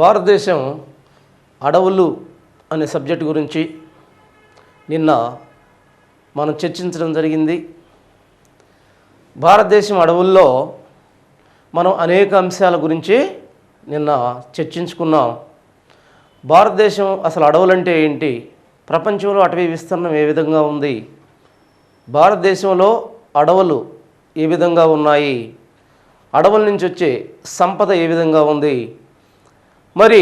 భారతదేశం అడవులు అనే సబ్జెక్ట్ గురించి నిన్న మనం చర్చించడం జరిగింది. భారతదేశం అడవుల్లో మనం అనేక అంశాల గురించి నిన్న చర్చించుకున్నాం. భారతదేశం అసలు అడవులంటే ఏంటి, ప్రపంచంలో అటవీ విస్తీర్ణం ఏ విధంగా ఉంది, భారతదేశంలో అడవులు ఏ విధంగా ఉన్నాయి, అడవుల నుంచి వచ్చే సంపద ఏ విధంగా ఉంది, మరి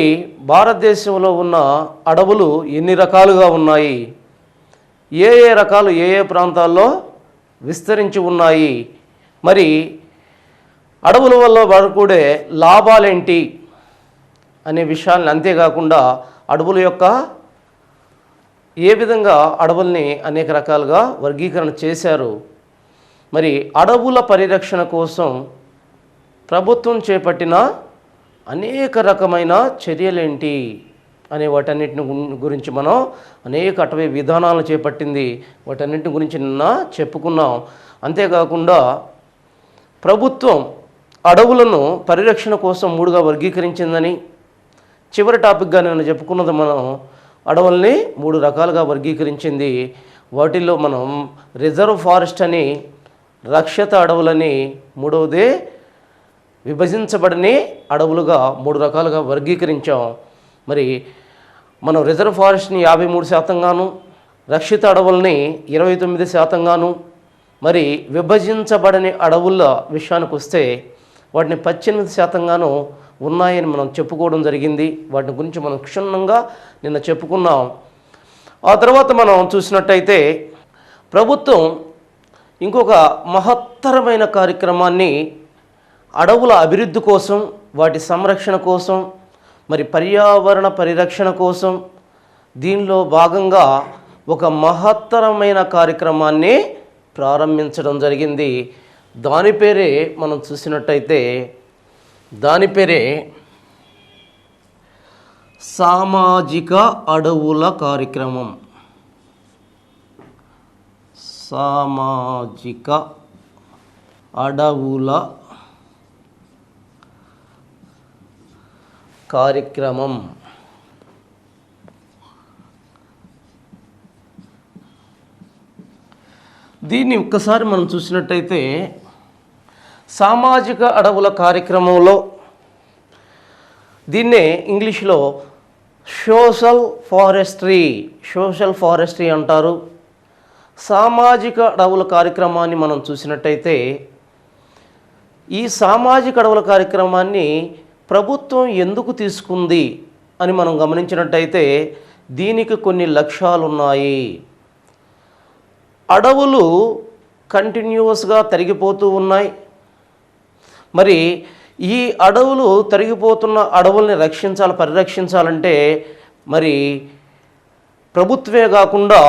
భారతదేశంలో ఉన్న అడవులు ఎన్ని రకాలుగా ఉన్నాయి, ఏ ఏ రకాలు ఏ ఏ ప్రాంతాల్లో విస్తరించి ఉన్నాయి, మరి అడవుల వల్ల వాడుకూడే లాభాలేంటి అనే విషయాన్ని, అంతేకాకుండా అడవుల యొక్క ఏ విధంగా అడవుల్ని అనేక రకాలుగా వర్గీకరణ చేశారు, మరి అడవుల పరిరక్షణ కోసం ప్రభుత్వం చేపట్టిన అనేక రకమైన చర్యలేంటి అనే వాటన్నిటిని గురించి మనం అనేక అటవీ విధానాలను చేపట్టింది, వాటన్నిటిని గురించి నిన్న చెప్పుకున్నాం. అంతేకాకుండా ప్రభుత్వం అడవులను పరిరక్షణ కోసం 3గా వర్గీకరించిందని, చివరి టాపిక్గా నేను చెప్పుకున్నది మనం అడవుల్ని 3 రకాలుగా వర్గీకరించింది. వాటిల్లో మనం రిజర్వ్ ఫారెస్ట్ అని, రక్షిత అడవులని, మూడవది విభజించబడని అడవులుగా 3 రకాలుగా వర్గీకరించాం. మరి మనం రిజర్వ్ ఫారెస్ట్ని 53% గాను, రక్షిత అడవుల్ని 29% గాను, మరి విభజించబడని అడవుల విషయానికి వస్తే వాటిని 18% గాను ఉన్నాయని మనం చెప్పుకోవడం జరిగింది. వాటి గురించి మనం క్షుణ్ణంగా నిన్న చెప్పుకున్నాం. ఆ తర్వాత మనం చూసినట్టయితే ప్రభుత్వం ఇంకొక మహత్తరమైన కార్యక్రమాన్ని అడవుల అభివృద్ధి కోసం, వాటి సంరక్షణ కోసం, మరి పర్యావరణ పరిరక్షణ కోసం దీనిలో భాగంగా ఒక మహత్తరమైన కార్యక్రమాన్ని ప్రారంభించడం జరిగింది. దాని పేరే మనం చూసినట్టయితే దాని పేరే సామాజిక అడవుల కార్యక్రమం. సామాజిక అడవుల కార్యక్రమం. దీన్ని ఒక్కసారి మనం చూసినట్టయితే సామాజిక అడవుల కార్యక్రమంలో దీన్నే ఇంగ్లీష్లో సోషల్ ఫారెస్ట్రీ అంటారు. సామాజిక అడవుల కార్యక్రమాన్ని మనం చూసినట్టయితే ఈ సామాజిక అడవుల కార్యక్రమాన్ని ప్రభుత్వం ఎందుకు తీసుకుంది అని మనం గమనించినట్టయితే దీనికి కొన్ని లక్ష్యాలు ఉన్నాయి. అడవులు కంటిన్యూస్గా తరిగిపోతూ ఉన్నాయి. మరి ఈ అడవులు తరిగిపోతున్న అడవుల్ని పరిరక్షించాలంటే మరి ప్రభుత్వమే కాకుండా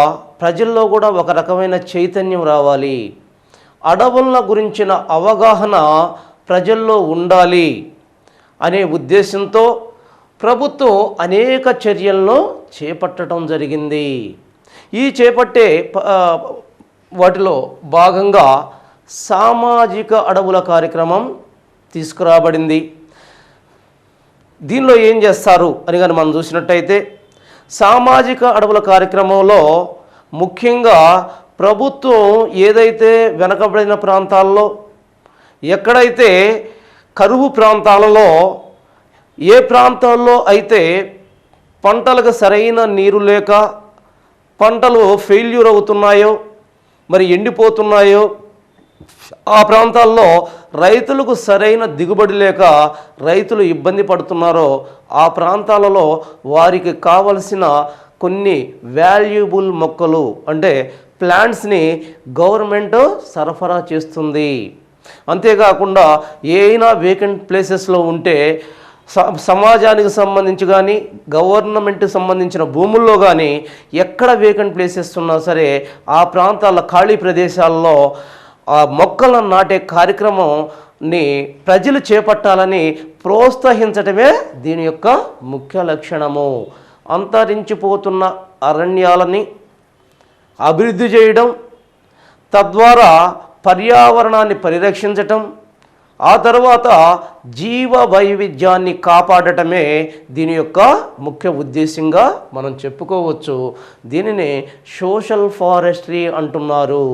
ప్రజల్లో కూడా ఒక రకమైన చైతన్యం రావాలి. అడవుల గురించిన అవగాహన ప్రజల్లో ఉండాలి అనే ఉద్దేశంతో ప్రభుత్వం అనేక చర్యలను చేపట్టడం జరిగింది. ఈ చేపట్టే వాటిలో భాగంగా సామాజిక అడవుల కార్యక్రమం తీసుకురాబడింది. దీనిలో ఏం చేస్తారు అని కానీ మనం చూసినట్టయితే సామాజిక అడవుల కార్యక్రమంలో ముఖ్యంగా ప్రభుత్వం ఏదైతే వెనకబడిన ప్రాంతాల్లో, ఎక్కడైతే కరువు ప్రాంతాలలో, ఏ ప్రాంతాల్లో అయితే పంటలకు సరైన నీరు లేక పంటలు ఫెయిల్యూర్ అవుతున్నాయో, మరి ఎండిపోతున్నాయో, ఆ ప్రాంతాల్లో రైతులకు సరైన దిగుబడి లేక రైతులు ఇబ్బంది పడుతున్నారో ఆ ప్రాంతాలలో వారికి కావలసిన కొన్ని వాల్యుబుల్ మొక్కలు అంటే ప్లాంట్స్ని గవర్నమెంట్ సరఫరా చేస్తుంది. అంతేకాకుండా ఏమైనా వేకెంట్ ప్లేసెస్లో ఉంటే సమాజానికి సంబంధించి కానీ గవర్నమెంట్కి సంబంధించిన భూముల్లో కానీ ఎక్కడ వేకెంట్ ప్లేసెస్ ఉన్నా సరే ఆ ప్రాంతాల ఖాళీ ప్రదేశాల్లో ఆ మొక్కలను నాటే కార్యక్రమంని ప్రజలు చేపట్టాలని ప్రోత్సహించటమే దీని యొక్క ముఖ్య లక్షణము. అంతరించిపోతున్న అరణ్యాలని అభివృద్ధి చేయడం, తద్వారా పర్యావరణాన్ని పరిరక్షించటం, ఆ తర్వాత జీవ వైవిధ్యాన్ని కాపాడటమే దీని యొక్క ముఖ్య ఉద్దేశంగా మనం చెప్పుకోవచ్చు. దీనిని సోషల్ ఫారెస్ట్రీ అంటున్నారు.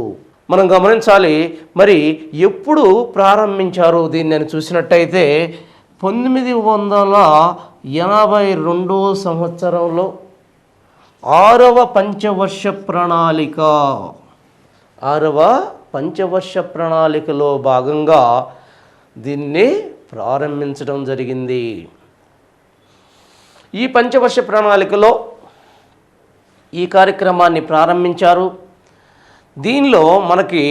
మనం గమనించాలి, మరి ఎప్పుడు ప్రారంభించారు దీన్ని అని చూసినట్టయితే 1982 సంవత్సరంలో 6వ పంచవర్ష ప్రణాళిక 6వ పంచవర్ష ప్రణాళికలో భాగంగా దీన్ని ప్రారంభించడం జరిగింది. ఈ పంచవర్ష ప్రణాళికలో ఈ కార్యక్రమాన్ని ప్రారంభించారు. దీనిలో మనకి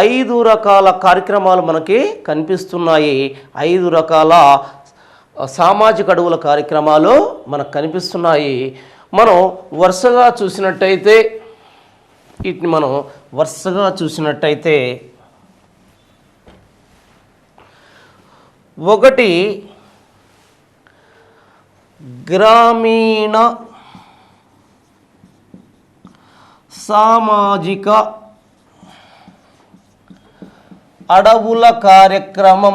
5 రకాల కార్యక్రమాలు మనకి కనిపిస్తున్నాయి. 5 రకాల సామాజిక అడవుల కార్యక్రమాలు మనకు కనిపిస్తున్నాయి. మనం వరుసగా చూసినట్టయితే వీటిని మనం వరుసగా చూసినట్టయితే 1 గ్రామీణ సామాజిక అడవుల కార్యక్రమం,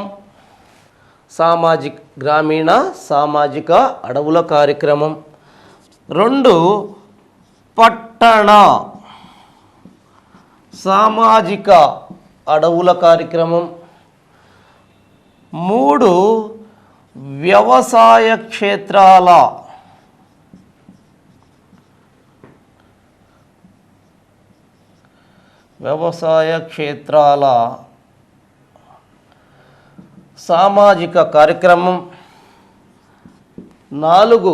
గ్రామీణ సామాజిక అడవుల కార్యక్రమం. 2 పట్టణ సామాజిక అడవుల కార్యక్రమం. 3 వ్యవసాయ క్షేత్రాల సామాజిక కార్యక్రమం. 4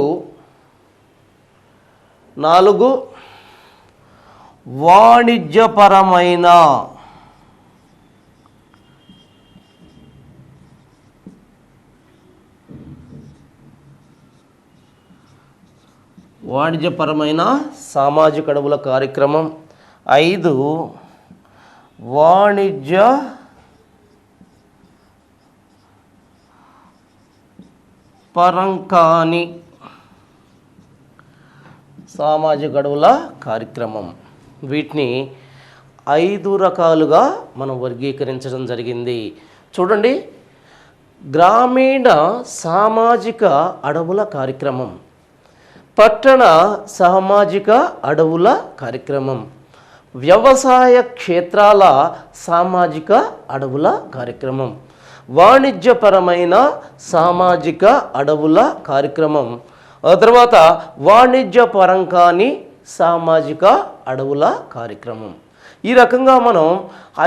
వాణిజ్యపరమైన సామాజిక అడవుల కార్యక్రమం. 5 వాణిజ్య పరంకాని సామాజిక అడవుల కార్యక్రమం. వీటిని 5 రకాలుగా మనం వర్గీకరించడం జరిగింది. చూడండి, గ్రామీణ సామాజిక అడవుల కార్యక్రమం, పట్టణ సామాజిక అడవుల కార్యక్రమం, వ్యవసాయ క్షేత్రాల సామాజిక అడవుల కార్యక్రమం, వాణిజ్యపరమైన సామాజిక అడవుల కార్యక్రమం, ఆ తర్వాత వాణిజ్యపరంకాని సామాజిక అడవుల కార్యక్రమం. ఈ రకంగా మనం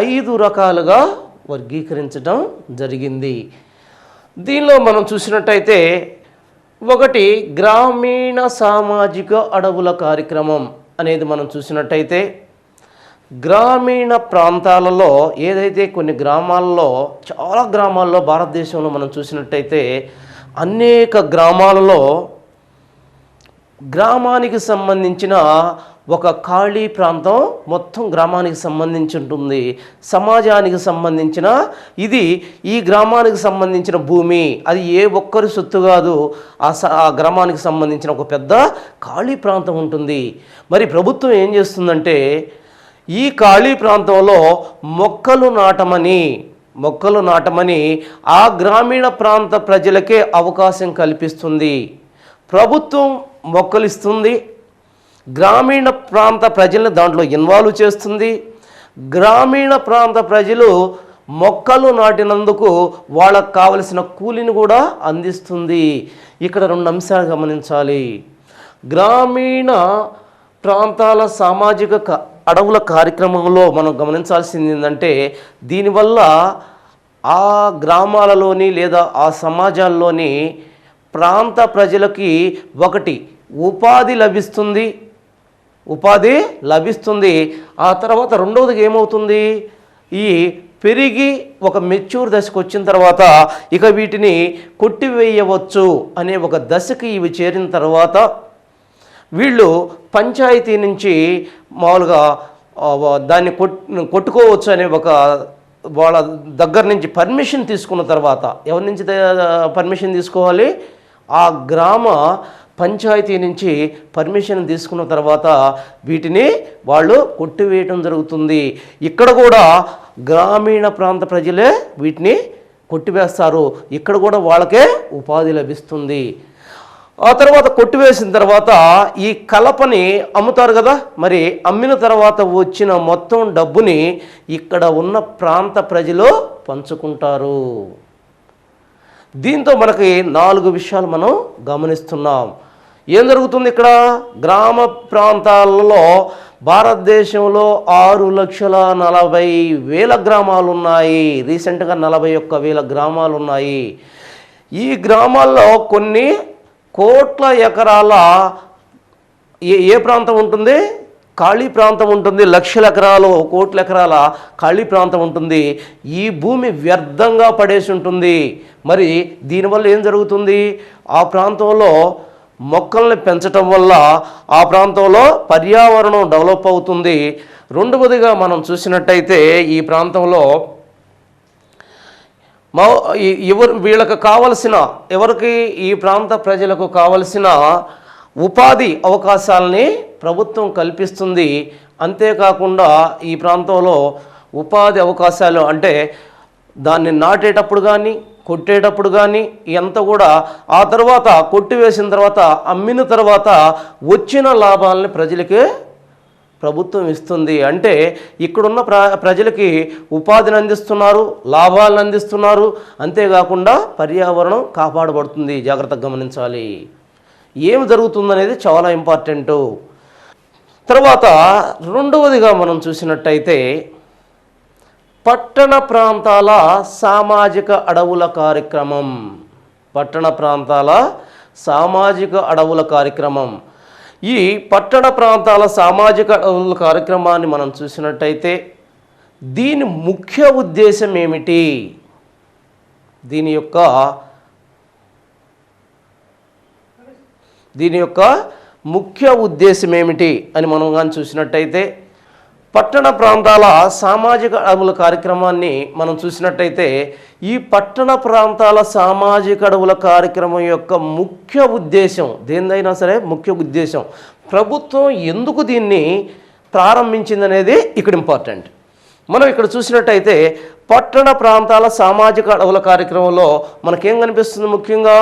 5 రకాలుగా వర్గీకరించడం జరిగింది. దీనిలో మనం చూసినట్టయితే 1 గ్రామీణ సామాజిక అడవుల కార్యక్రమం అనేది మనం చూసినట్టయితే, గ్రామీణ ప్రాంతాలలో ఏదైతే కొన్ని గ్రామాలలో, చాలా గ్రామాల్లో భారతదేశంలో మనం చూసినట్టయితే అనేక గ్రామాలలో గ్రామానికి సంబంధించిన ఒక ఖాళీ ప్రాంతం మొత్తం గ్రామానికి సంబంధించి ఉంటుంది. సమాజానికి సంబంధించిన ఇది ఈ గ్రామానికి సంబంధించిన భూమి, అది ఏ ఒక్కరి సొత్తు కాదు. ఆ గ్రామానికి సంబంధించిన ఒక పెద్ద ఖాళీ ప్రాంతం ఉంటుంది. మరి ప్రభుత్వం ఏం చేస్తుందంటే ఈ ఖాళీ ప్రాంతంలో మొక్కలు నాటమని ఆ గ్రామీణ ప్రాంత ప్రజలకే అవకాశం కల్పిస్తుంది. ప్రభుత్వం మొక్కలు ఇస్తుంది, గ్రామీణ ప్రాంత ప్రజలను దాంట్లో ఇన్వాల్వ్ చేస్తుంది. గ్రామీణ ప్రాంత ప్రజలు మొక్కలు నాటినందుకు వాళ్ళకు కావలసిన కూలిని కూడా అందిస్తుంది. ఇక్కడ 2 అంశాలు గమనించాలి. గ్రామీణ ప్రాంతాల సామాజిక అడవుల కార్యక్రమంలో మనం గమనించాల్సింది ఏంటంటే, దీనివల్ల ఆ గ్రామాలలోని లేదా ఆ సమాజాల్లోని ప్రాంత ప్రజలకి 1 ఉపాధి లభిస్తుంది. ఆ తర్వాత 2వది ఏమవుతుంది, ఈ పెరిగి ఒక మెచ్యూర్ దశకు వచ్చిన తర్వాత ఇక వీటిని కొట్టివేయవచ్చు అనే ఒక దశకి ఇవి చేరిన తర్వాత వీళ్ళు పంచాయతీ నుంచి మామూలుగా దాన్ని కొట్టుకోవచ్చు అనే ఒక వాళ్ళ దగ్గర నుంచి పర్మిషన్ తీసుకున్న తర్వాత, ఎవరి నుంచి పర్మిషన్ తీసుకోవాలి, ఆ గ్రామ పంచాయతీ నుంచి పర్మిషన్ తీసుకున్న తర్వాత వీటిని వాళ్ళు కొట్టివేయటం జరుగుతుంది. ఇక్కడ కూడా గ్రామీణ ప్రాంత ప్రజలే వీటిని కొట్టివేస్తారు. ఇక్కడ కూడా వాళ్ళకే ఉపాధి లభిస్తుంది. ఆ తర్వాత కొట్టివేసిన తర్వాత ఈ కలపని అమ్ముతారు కదా, మరి అమ్మిన తర్వాత వచ్చిన మొత్తం డబ్బుని ఇక్కడ ఉన్న ప్రాంత ప్రజలు పంచుకుంటారు. దీంతో మనకి 4 విషయాలు మనం గమనిస్తున్నాం. ఏం జరుగుతుంది ఇక్కడ? గ్రామ ప్రాంతాలలో భారతదేశంలో 6,40,000 గ్రామాలు ఉన్నాయి. రీసెంట్గా 41,000 గ్రామాలు ఉన్నాయి. ఈ గ్రామాల్లో కొన్ని కోట్ల ఎకరాల ఏ ప్రాంతం ఉంటుంది? ఖాళీ ప్రాంతం ఉంటుంది. లక్షల ఎకరాలు, కోట్ల ఎకరాల ఖాళీ ప్రాంతం ఉంటుంది. ఈ భూమి వ్యర్థంగా పడేసి ఉంటుంది. మరి దీనివల్ల ఏం జరుగుతుంది? ఆ ప్రాంతంలో మొక్కల్ని పెంచటం వల్ల ఆ ప్రాంతంలో పర్యావరణం డెవలప్ అవుతుంది. రెండవదిగా మనం చూసినట్టయితే ఈ ప్రాంతంలో వీళ్ళకి కావలసిన, ఎవరికి? ఈ ప్రాంత ప్రజలకు కావలసిన ఉపాధి అవకాశాలని ప్రభుత్వం కల్పిస్తుంది. అంతేకాకుండా ఈ ప్రాంతంలో ఉపాధి అవకాశాలు అంటే దాన్ని నాటేటప్పుడు కానీ, కొట్టేటప్పుడు కానీ ఎంత కూడా, ఆ తర్వాత కొట్టివేసిన తర్వాత, అమ్మిన తర్వాత వచ్చిన లాభాలని ప్రజలకి ప్రభుత్వం ఇస్తుంది. అంటే ఇక్కడున్న ప్రజలకి ఉపాధిని అందిస్తున్నారు, లాభాలను అందిస్తున్నారు. అంతేకాకుండా పర్యావరణం కాపాడబడుతుంది. జాగ్రత్తగా గమనించాలి. ఏమి జరుగుతుందనేది చాలా ఇంపార్టెంటు. తర్వాత రెండవదిగా మనం చూసినట్టయితే పట్టణ ప్రాంతాల సామాజిక అడవుల కార్యక్రమం. పట్టణ ప్రాంతాల సామాజిక అడవుల కార్యక్రమం. ఈ పట్టణ ప్రాంతాల సామాజిక అడవుల కార్యక్రమాన్ని మనం చూసినట్టయితే దీని ముఖ్య ఉద్దేశం ఏమిటి? దీని యొక్క ముఖ్య ఉద్దేశం ఏమిటి అని మనం కానీ చూసినట్టయితే, పట్టణ ప్రాంతాల సామాజిక అడవుల కార్యక్రమాన్ని మనం చూసినట్టయితే ఈ పట్టణ ప్రాంతాల సామాజిక అడవుల కార్యక్రమం యొక్క ముఖ్య ఉద్దేశం, దేనిదైనా సరే ముఖ్య ఉద్దేశం, ప్రభుత్వం ఎందుకు దీన్ని ప్రారంభించిందనేది ఇక్కడ ఇంపార్టెంట్. మనం ఇక్కడ చూసినట్టయితే పట్టణ ప్రాంతాల సామాజిక అడవుల కార్యక్రమంలో మనకేం కనిపిస్తుంది? ముఖ్యంగా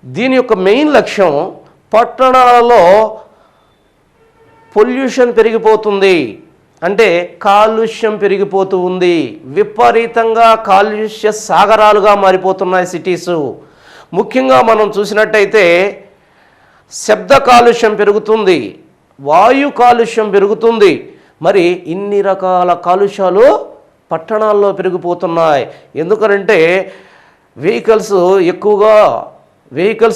దీని యొక్క మెయిన్ లక్ష్యం, పట్టణాలలో పొల్యూషన్ పెరిగిపోతుంది, అంటే కాలుష్యం పెరిగిపోతూ ఉంది. విపరీతంగా కాలుష్య సాగరాలుగా మారిపోతున్నాయి సిటీసు. ముఖ్యంగా మనం చూసినట్టయితే శబ్ద కాలుష్యం పెరుగుతుంది, వాయు కాలుష్యం పెరుగుతుంది. మరి ఇన్ని రకాల కాలుష్యాలు పట్టణాల్లో పెరిగిపోతున్నాయి. ఎందుకంటే వెహికల్స్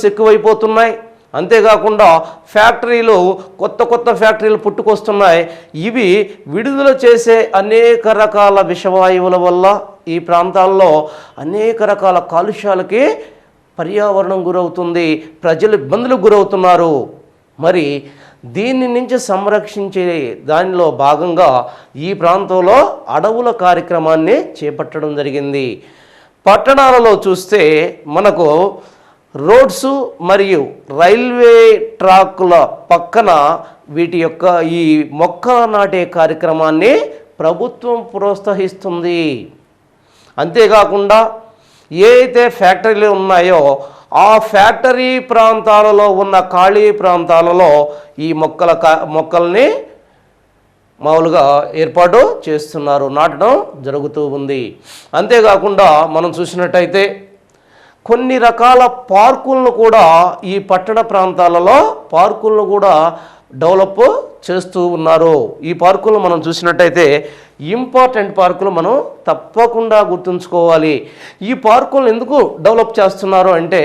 ఎక్కువైపోతున్నాయి. అంతేకాకుండా ఫ్యాక్టరీలు, కొత్త ఫ్యాక్టరీలు పుట్టుకొస్తున్నాయి. ఇవి విడుదల చేసే అనేక రకాల విషవాయువుల వల్ల ఈ ప్రాంతాల్లో అనేక రకాల కాలుష్యాలకి పర్యావరణం గురవుతుంది, ప్రజలు ఇబ్బందులకు గురవుతున్నారు. మరి దీని నుంచి సంరక్షించే దానిలో భాగంగా ఈ ప్రాంతంలో అడవుల కార్యక్రమాన్ని చేపట్టడం జరిగింది. పట్టణాలలో చూస్తే మనకు రోడ్సు మరియు రైల్వే ట్రాకుల పక్కన వీటి యొక్క ఈ మొక్కల నాటే కార్యక్రమాన్ని ప్రభుత్వం ప్రోత్సహిస్తుంది. అంతేకాకుండా ఏ అయితే ఫ్యాక్టరీలు ఉన్నాయో ఆ ఫ్యాక్టరీ ప్రాంతాలలో ఉన్న ఖాళీ ప్రాంతాలలో ఈ మొక్కల్ని మామూలుగా ఏర్పాటు చేస్తున్నారు, నాటడం జరుగుతూ ఉంది. అంతేకాకుండా మనం చూసినట్టయితే కొన్ని రకాల పార్కులను కూడా ఈ పట్టణ ప్రాంతాలలో డెవలప్ చేస్తూ ఉన్నారు. ఈ పార్కులను మనం చూసినట్టయితే ఇంపార్టెంట్ పార్కులు మనం తప్పకుండా గుర్తుంచుకోవాలి. ఈ పార్కులను ఎందుకు డెవలప్ చేస్తున్నారు అంటే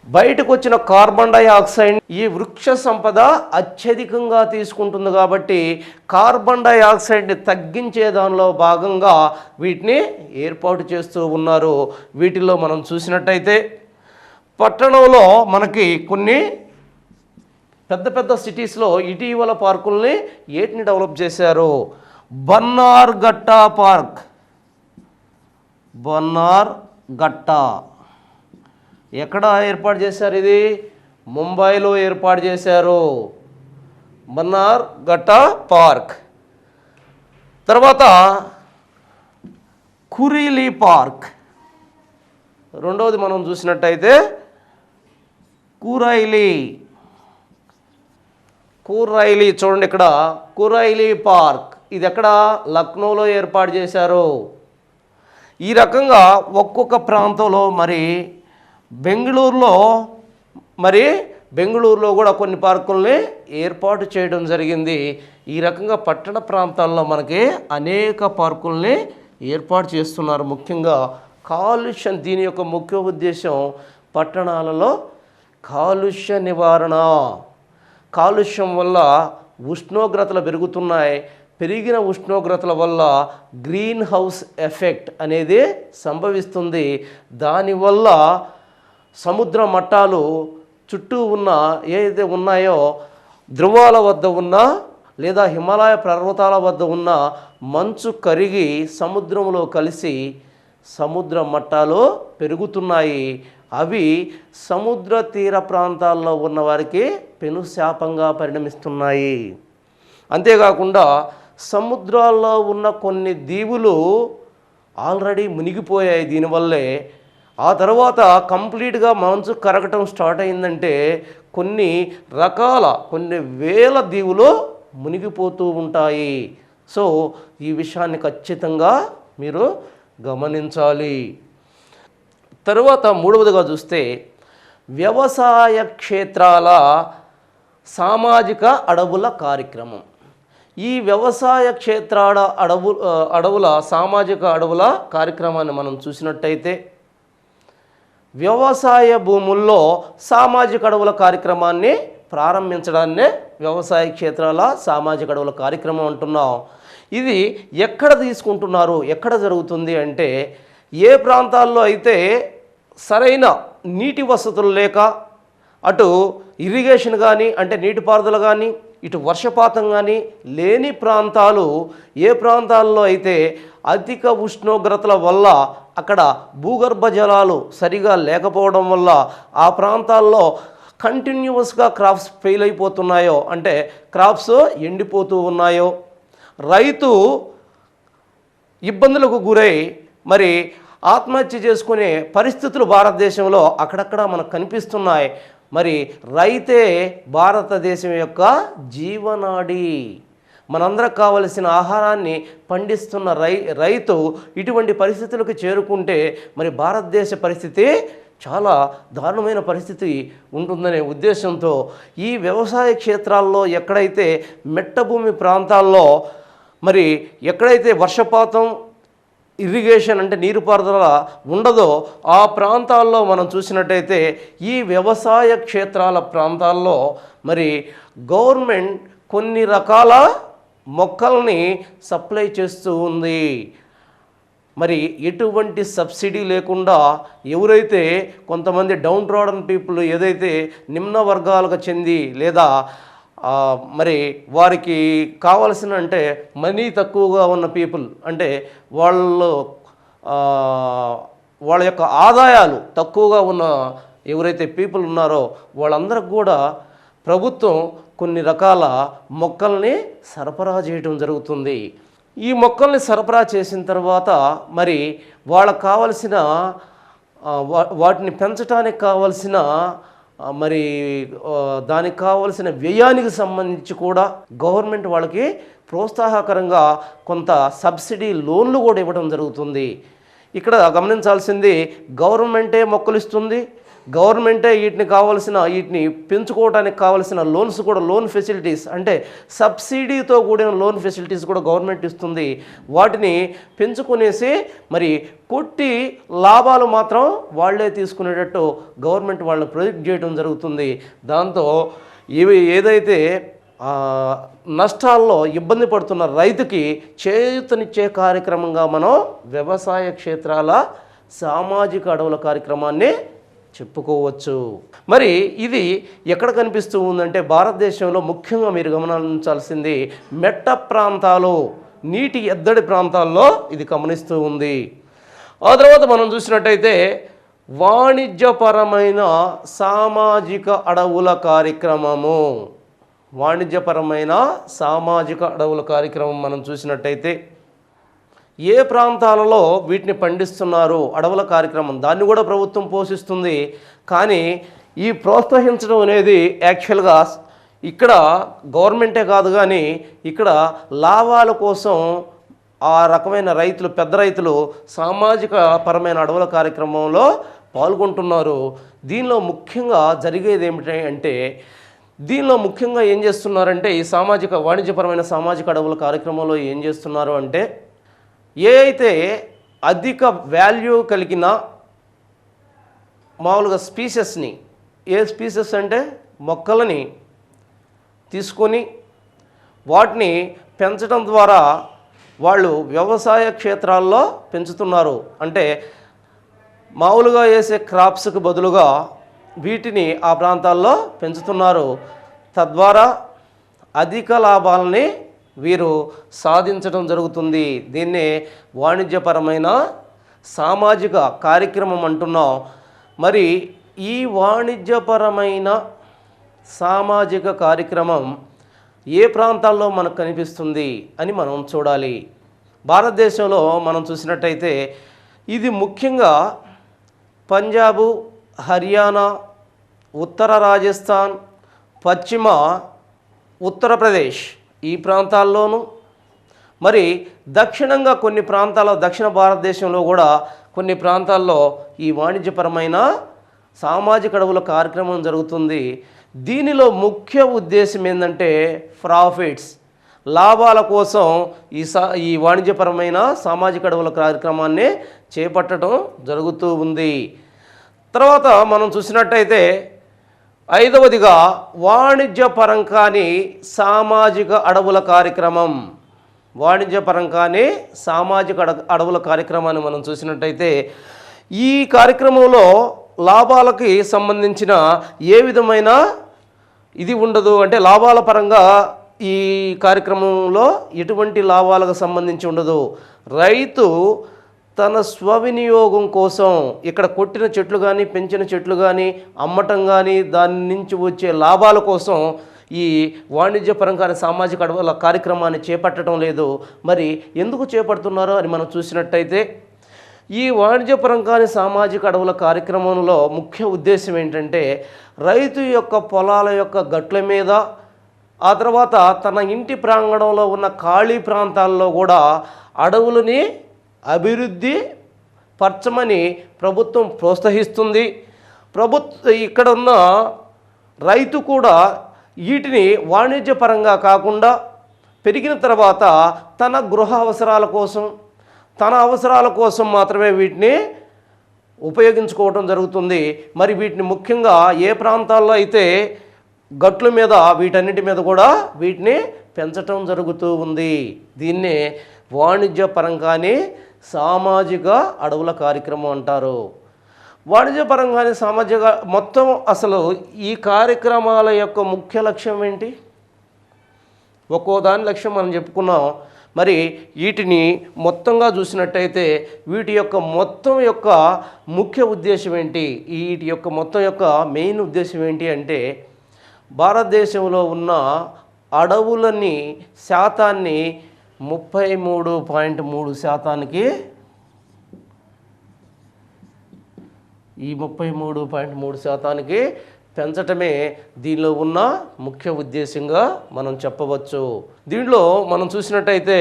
బయటకు వచ్చిన కార్బన్ డైఆక్సైడ్ ఈ వృక్ష సంపద అత్యధికంగా తీసుకుంటుంది కాబట్టి కార్బన్ డైఆక్సైడ్ని తగ్గించే దానిలో భాగంగా వీటిని ఏర్పాటు చేస్తూ ఉన్నారు. వీటిల్లో మనం చూసినట్టయితే పట్టణంలో మనకి కొన్ని పెద్ద సిటీస్లో ఇటీవల పార్కుల్ని ఏటిని డెవలప్ చేశారు? బన్నార్ఘట్ట పార్క్. బన్నార్ఘట్ట ఎక్కడ ఏర్పాటు చేశారు? ఇది ముంబైలో ఏర్పాటు చేశారు, బన్నార్ఘట్ట పార్క్. తర్వాత కురీలి పార్క్. రెండవది మనం చూసినట్టయితే కురైలీ. కురైలీ చూడండి, ఇక్కడ కురైలీ పార్క్, ఇది ఎక్కడ లక్నోలో ఏర్పాటు చేశారు. ఈ రకంగా ఒక్కొక్క ప్రాంతంలో బెంగళూరులో కూడా కొన్ని పార్కుల్ని ఏర్పాటు చేయడం జరిగింది. ఈ రకంగా పట్టణ ప్రాంతాల్లో మనకి అనేక పార్కుల్ని ఏర్పాటు చేస్తున్నారు. ముఖ్యంగా కాలుష్యం, దీని యొక్క ముఖ్య ఉద్దేశం పట్టణాలలో కాలుష్య నివారణ. కాలుష్యం వల్ల ఉష్ణోగ్రతలు పెరుగుతున్నాయి. పెరిగిన ఉష్ణోగ్రతల వల్ల గ్రీన్ హౌస్ ఎఫెక్ట్ అనేది సంభవిస్తుంది. దానివల్ల సముద్ర మట్టాలు చుట్టూ ఉన్న ఏదైతే ఉన్నాయో ధ్రువాల వద్ద ఉన్న లేదా హిమాలయ పర్వతాల వద్ద ఉన్న మంచు కరిగి సముద్రంలో కలిసి సముద్ర మట్టాలు పెరుగుతున్నాయి. అవి సముద్ర తీర ప్రాంతాల్లో ఉన్న వారికి పెనుశాపంగా పరిణమిస్తున్నాయి. అంతేకాకుండా సముద్రాల్లో ఉన్న కొన్ని దీవులు ఆల్రెడీ మునిగిపోయాయి దీనివల్లే. ఆ తర్వాత కంప్లీట్గా మంచు కరగటం స్టార్ట్ అయిందంటే కొన్ని వేల దీవులు మునిగిపోతూ ఉంటాయి. సో ఈ విషయాన్ని ఖచ్చితంగా మీరు గమనించాలి. తరువాత మూడవదిగా చూస్తే వ్యవసాయ క్షేత్రాల సామాజిక అడవుల కార్యక్రమం. ఈ వ్యవసాయ క్షేత్రాల అడవుల సామాజిక అడవుల కార్యక్రమాన్ని మనం చూసినట్టయితే వ్యవసాయ భూముల్లో సామాజిక అడవుల కార్యక్రమాన్ని ప్రారంభించడాన్నే వ్యవసాయ క్షేత్రాల సామాజిక అడవుల కార్యక్రమం అంటున్నాం. ఇది ఎక్కడ తీసుకుంటున్నారు, ఎక్కడ జరుగుతుంది అంటే ఏ ప్రాంతాల్లో అయితే సరైన నీటి వసతులు లేక అటు ఇరిగేషన్ కానీ అంటే నీటిపారుదల కానీ ఇటు వర్షపాతం కానీ లేని ప్రాంతాలు, ఏ ప్రాంతాల్లో అయితే అధిక ఉష్ణోగ్రతల వల్ల అక్కడ భూగర్భ జలాలు సరిగా లేకపోవడం వల్ల ఆ ప్రాంతాల్లో కంటిన్యూస్గా క్రాప్స్ ఫెయిల్ అయిపోతున్నాయో అంటే క్రాప్స్ ఎండిపోతూ ఉన్నాయో, రైతు ఇబ్బందులకు గురై ఆత్మహత్య చేసుకునే పరిస్థితులు భారతదేశంలో అక్కడక్కడ మనకు కనిపిస్తున్నాయి. రైతే భారతదేశం యొక్క జీవనాడి. మనందరికి కావలసిన ఆహారాన్ని పండిస్తున్న రైతు ఇటువంటి పరిస్థితులకు చేరుకుంటే భారతదేశ పరిస్థితి చాలా దారుణమైన పరిస్థితి ఉంటుందనే ఉద్దేశంతో ఈ వ్యవసాయ క్షేత్రాల్లో ఎక్కడైతే మెట్టభూమి ప్రాంతాల్లో ఎక్కడైతే వర్షపాతం ఇరిగేషన్ అంటే నీరుపారుదల ఉండదో ఆ ప్రాంతాల్లో మనం చూసినట్టయితే ఈ వ్యవసాయ క్షేత్రాల ప్రాంతాల్లో గవర్నమెంట్ కొన్ని రకాల మొక్కల్ని సప్లై చేస్తూ ఉంది. ఎటువంటి సబ్సిడీ లేకుండా ఎవరైతే కొంతమంది డౌన్ ట్రాడన్ పీపుల్ ఏదైతే నిమ్న వర్గాలకు చెంది లేదా వారికి కావలసిన అంటే మనీ తక్కువగా ఉన్న పీపుల్ అంటే వాళ్ళ యొక్క ఆదాయాలు తక్కువగా ఉన్న ఎవరైతే పీపుల్ ఉన్నారో వాళ్ళందరికి కూడా ప్రభుత్వం కొన్ని రకాల మొక్కల్ని సరఫరా చేయడం జరుగుతుంది. ఈ మొక్కల్ని సరఫరా చేసిన తర్వాత వాళ్ళకు కావలసిన వాటిని పెంచడానికి కావలసిన దానికి కావలసిన వ్యయానికి సంబంధించి కూడా గవర్నమెంట్ వాళ్ళకి ప్రోత్సాహకరంగా కొంత సబ్సిడీ లోన్లు కూడా ఇవ్వడం జరుగుతుంది. ఇక్కడ గమనించాల్సింది గవర్నమెంటే మొక్కలు ఇస్తుంది, గవర్నమెంటే వీటిని పెంచుకోవడానికి కావాల్సిన లోన్స్ కూడా లోన్ ఫెసిలిటీస్ అంటే సబ్సిడీతో కూడిన లోన్ ఫెసిలిటీస్ కూడా గవర్నమెంట్ ఇస్తుంది. వాటిని పెంచుకునేసి కొట్టి లాభాలు మాత్రం వాళ్ళే తీసుకునేటట్టు గవర్నమెంట్ వాళ్ళని ప్రొజెక్ట్ చేయడం జరుగుతుంది. దాంతో ఏదైతే నష్టాల్లో ఇబ్బంది పడుతున్న రైతుకి చేయూతనిచ్చే కార్యక్రమంగా మనం వ్యవసాయ క్షేత్రాల సామాజిక అడవుల కార్యక్రమాన్ని చెప్పుకోవచ్చు. ఇది ఎక్కడ కనిపిస్తూ ఉందంటే భారతదేశంలో ముఖ్యంగా మీరు గమనించాల్సింది మెట్ట ప్రాంతాలు, నీటి ఎద్దడి ప్రాంతాల్లో ఇది గమనిస్తూ ఉంది. ఆ తర్వాత మనం చూసినట్టయితే వాణిజ్యపరమైన సామాజిక అడవుల కార్యక్రమము. వాణిజ్యపరమైన సామాజిక అడవుల కార్యక్రమం మనం చూసినట్టయితే ఏ ప్రాంతాలలో వీటిని పండిస్తున్నారు అడవుల కార్యక్రమం దాన్ని కూడా ప్రభుత్వం పోషిస్తుంది. కానీ ఈ ప్రోత్సహించడం అనేది యాక్చువల్గా ఇక్కడ గవర్నమెంటే కాదు, కానీ ఇక్కడ లాభాల కోసం ఆ రకమైన రైతులు, పెద్ద రైతులు సామాజిక పరమైన అడవుల కార్యక్రమంలో పాల్గొంటున్నారు. దీనిలో ముఖ్యంగా జరిగేది ఏమిటి అంటే, దీనిలో ముఖ్యంగా ఏం చేస్తున్నారంటే, ఈ సామాజిక వాణిజ్యపరమైన సామాజిక అడవుల కార్యక్రమంలో ఏం చేస్తున్నారు అంటే, ఏ అయితే అధిక వాల్యూ కలిగిన మామూలుగా స్పీసెస్ని, ఏ స్పీసెస్ అంటే మొక్కలని తీసుకొని వాటిని పెంచడం ద్వారా వాళ్ళు వ్యవసాయ క్షేత్రాల్లో పెంచుతున్నారు. అంటే మామూలుగా వేసే క్రాప్స్కి బదులుగా వీటిని ఆ ప్రాంతాల్లో పెంచుతున్నారు. తద్వారా అధిక లాభాలని వీరు సాధించడం జరుగుతుంది. దీన్నే వాణిజ్యపరమైన సామాజిక కార్యక్రమం అంటున్నాం. మరి ఈ వాణిజ్యపరమైన సామాజిక కార్యక్రమం ఏ ప్రాంతాల్లో మనకు కనిపిస్తుంది అని మనం చూడాలి. భారతదేశంలో మనం చూసినట్టయితే ఇది ముఖ్యంగా పంజాబు, హర్యానా, ఉత్తర రాజస్థాన్, పశ్చిమ ఉత్తరప్రదేశ్ ఈ ప్రాంతాల్లోనూ, మరి దక్షిణంగా కొన్ని ప్రాంతాల్లో, దక్షిణ భారతదేశంలో కూడా కొన్ని ప్రాంతాల్లో ఈ వాణిజ్యపరమైన సామాజిక అడవుల కార్యక్రమం జరుగుతుంది. దీనిలో ముఖ్య ఉద్దేశం ఏంటంటే ప్రాఫిట్స్, లాభాల కోసం ఈ వాణిజ్యపరమైన సామాజిక అడవుల కార్యక్రమాన్ని చేపట్టడం జరుగుతూ ఉంది. తర్వాత మనం చూసినట్టయితే ఐదవదిగా వాణిజ్యపరం కాని సామాజిక అడవుల కార్యక్రమం. వాణిజ్యపరం కాని సామాజిక అడవుల కార్యక్రమాన్ని మనం చూసినట్టయితే ఈ కార్యక్రమంలో లాభాలకి సంబంధించిన ఏ విధమైన ఇది ఉండదు. అంటే లాభాల పరంగా ఈ కార్యక్రమంలో ఎటువంటి లాభాలకు సంబంధించి ఉండదు. రైతు తన స్వవినియోగం కోసం ఇక్కడ కొట్టిన చెట్లు కానీ, పెంచిన చెట్లు కానీ అమ్మటం కానీ, దాని నుంచి వచ్చే లాభాల కోసం ఈ వాణిజ్యపరంగా సామాజిక అడవుల కార్యక్రమాన్ని చేపట్టడం లేదు. మరి ఎందుకు చేపడుతున్నారో అని మనం చూసినట్టయితే ఈ వాణిజ్యపరంగా సామాజిక అడవుల కార్యక్రమంలో ముఖ్య ఉద్దేశం ఏంటంటే, రైతు యొక్క పొలాల యొక్క గట్ల మీద, ఆ తర్వాత తన ఇంటి ప్రాంగణంలో ఉన్న ఖాళీ ప్రాంతాల్లో కూడా అడవులని అభివృద్ధి పరచమని ప్రభుత్వం ప్రోత్సహిస్తుంది. ఇక్కడ ఉన్న రైతు కూడా వీటిని వాణిజ్యపరంగా కాకుండా పెరిగిన తర్వాత తన గృహ అవసరాల కోసం, తన అవసరాల కోసం మాత్రమే వీటిని ఉపయోగించుకోవడం జరుగుతుంది. మరి వీటిని ముఖ్యంగా ఏ ప్రాంతాల్లో అయితే గట్ల మీద, వీటన్నిటి మీద కూడా వీటిని పెంచటం జరుగుతూ ఉంది. దీన్నే వాణిజ్యపరంగానే సామాజిక అడవుల కార్యక్రమం అంటారు. వాణిజ్యపరంగానే సామాజిక మొత్తం అసలు ఈ కార్యక్రమాల యొక్క ముఖ్య లక్ష్యం ఏంటి? ఒక్కో దాని లక్ష్యం మనం చెప్పుకున్నాం. మరి వీటిని మొత్తంగా చూసినట్టయితే వీటి యొక్క మొత్తం యొక్క ముఖ్య ఉద్దేశం ఏంటి? వీటి యొక్క మొత్తం యొక్క మెయిన్ ఉద్దేశం ఏంటి అంటే, భారతదేశంలో ఉన్న అడవులని శాతాన్ని 33.3%, ఈ 33.3% పెంచటమే దీనిలో ఉన్న ముఖ్య ఉద్దేశంగా మనం చెప్పవచ్చు. దీంట్లో మనం చూసినట్టయితే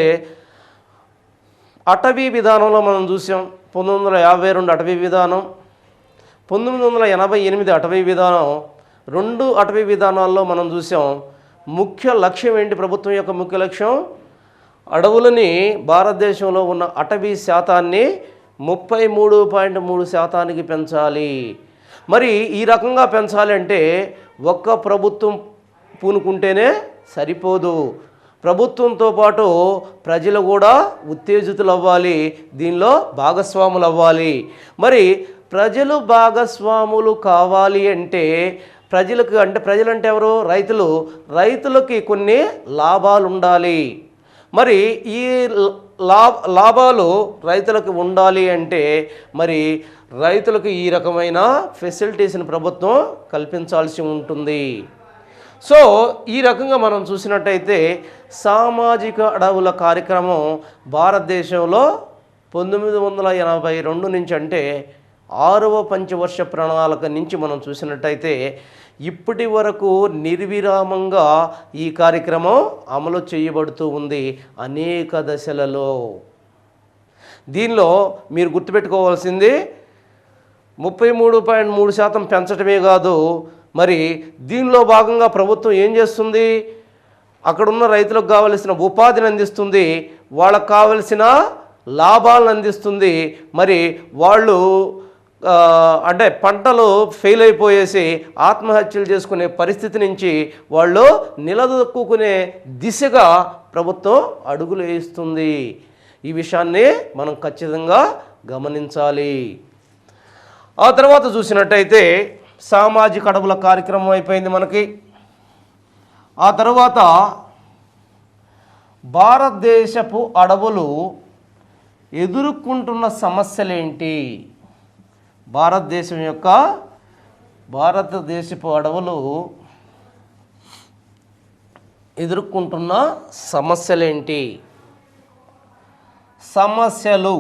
అటవీ విధానంలో మనం చూసాం. 1952 అటవీ విధానం, 1988 అటవీ విధానం, 2 అటవీ విధానాల్లో మనం చూసాం. ముఖ్య లక్ష్యం ఏంటి? ప్రభుత్వం యొక్క ముఖ్య లక్ష్యం అడవులని, భారతదేశంలో ఉన్న అటవీ శాతాన్ని 33.3% పెంచాలి. మరి ఈ రకంగా పెంచాలి అంటే ఒక్క ప్రభుత్వం పూనుకుంటేనే సరిపోదు. ప్రభుత్వంతో పాటు ప్రజలు కూడా ఉత్తేజితులు అవ్వాలి, దీనిలో భాగస్వాములు అవ్వాలి. మరి ప్రజలు భాగస్వాములు కావాలి అంటే ప్రజలంటే ఎవరు? రైతులు. రైతులకి కొన్ని లాభాలు ఉండాలి. మరి ఈ లాభాలు రైతులకు ఉండాలి అంటే మరి రైతులకు ఈ రకమైన ఫెసిలిటీస్ని ప్రభుత్వం కల్పించాల్సి ఉంటుంది. సో ఈ రకంగా మనం చూసినట్టయితే సామాజిక అడవుల కార్యక్రమం భారతదేశంలో 1982 నుంచి, అంటే 6వ పంచవర్ష ప్రణాళిక నుంచి మనం చూసినట్టయితే ఇప్పటి వరకు నిర్విరామంగా ఈ కార్యక్రమం అమలు చేయబడుతూ ఉంది అనేక దశలలో. దీనిలో మీరు గుర్తుపెట్టుకోవాల్సింది 33.3% పెంచడమే కాదు, మరి దీనిలో భాగంగా ప్రభుత్వం ఏం చేస్తుంది, అక్కడున్న రైతులకు కావలసిన ఉపాధిని అందిస్తుంది, వాళ్ళకు కావలసిన లాభాలను అందిస్తుంది. మరి వాళ్ళు అంటే పంటలు ఫెయిల్ అయిపోయేసి ఆత్మహత్యలు చేసుకునే పరిస్థితి నుంచి వాళ్ళు నిలదొక్కునే దిశగా ప్రభుత్వం అడుగులు వేస్తుంది. ఈ విషయాన్ని మనం ఖచ్చితంగా గమనించాలి. ఆ తర్వాత చూసినట్టయితే సామాజిక అడవుల కార్యక్రమం అయిపోయింది మనకి. ఆ తర్వాత భారతదేశపు అడవులు ఎదుర్కొంటున్న సమస్యలేంటి, భారతదేశపు అడవులు ఎదుర్కొంటున్న సమస్యలేంటి. సమస్యలు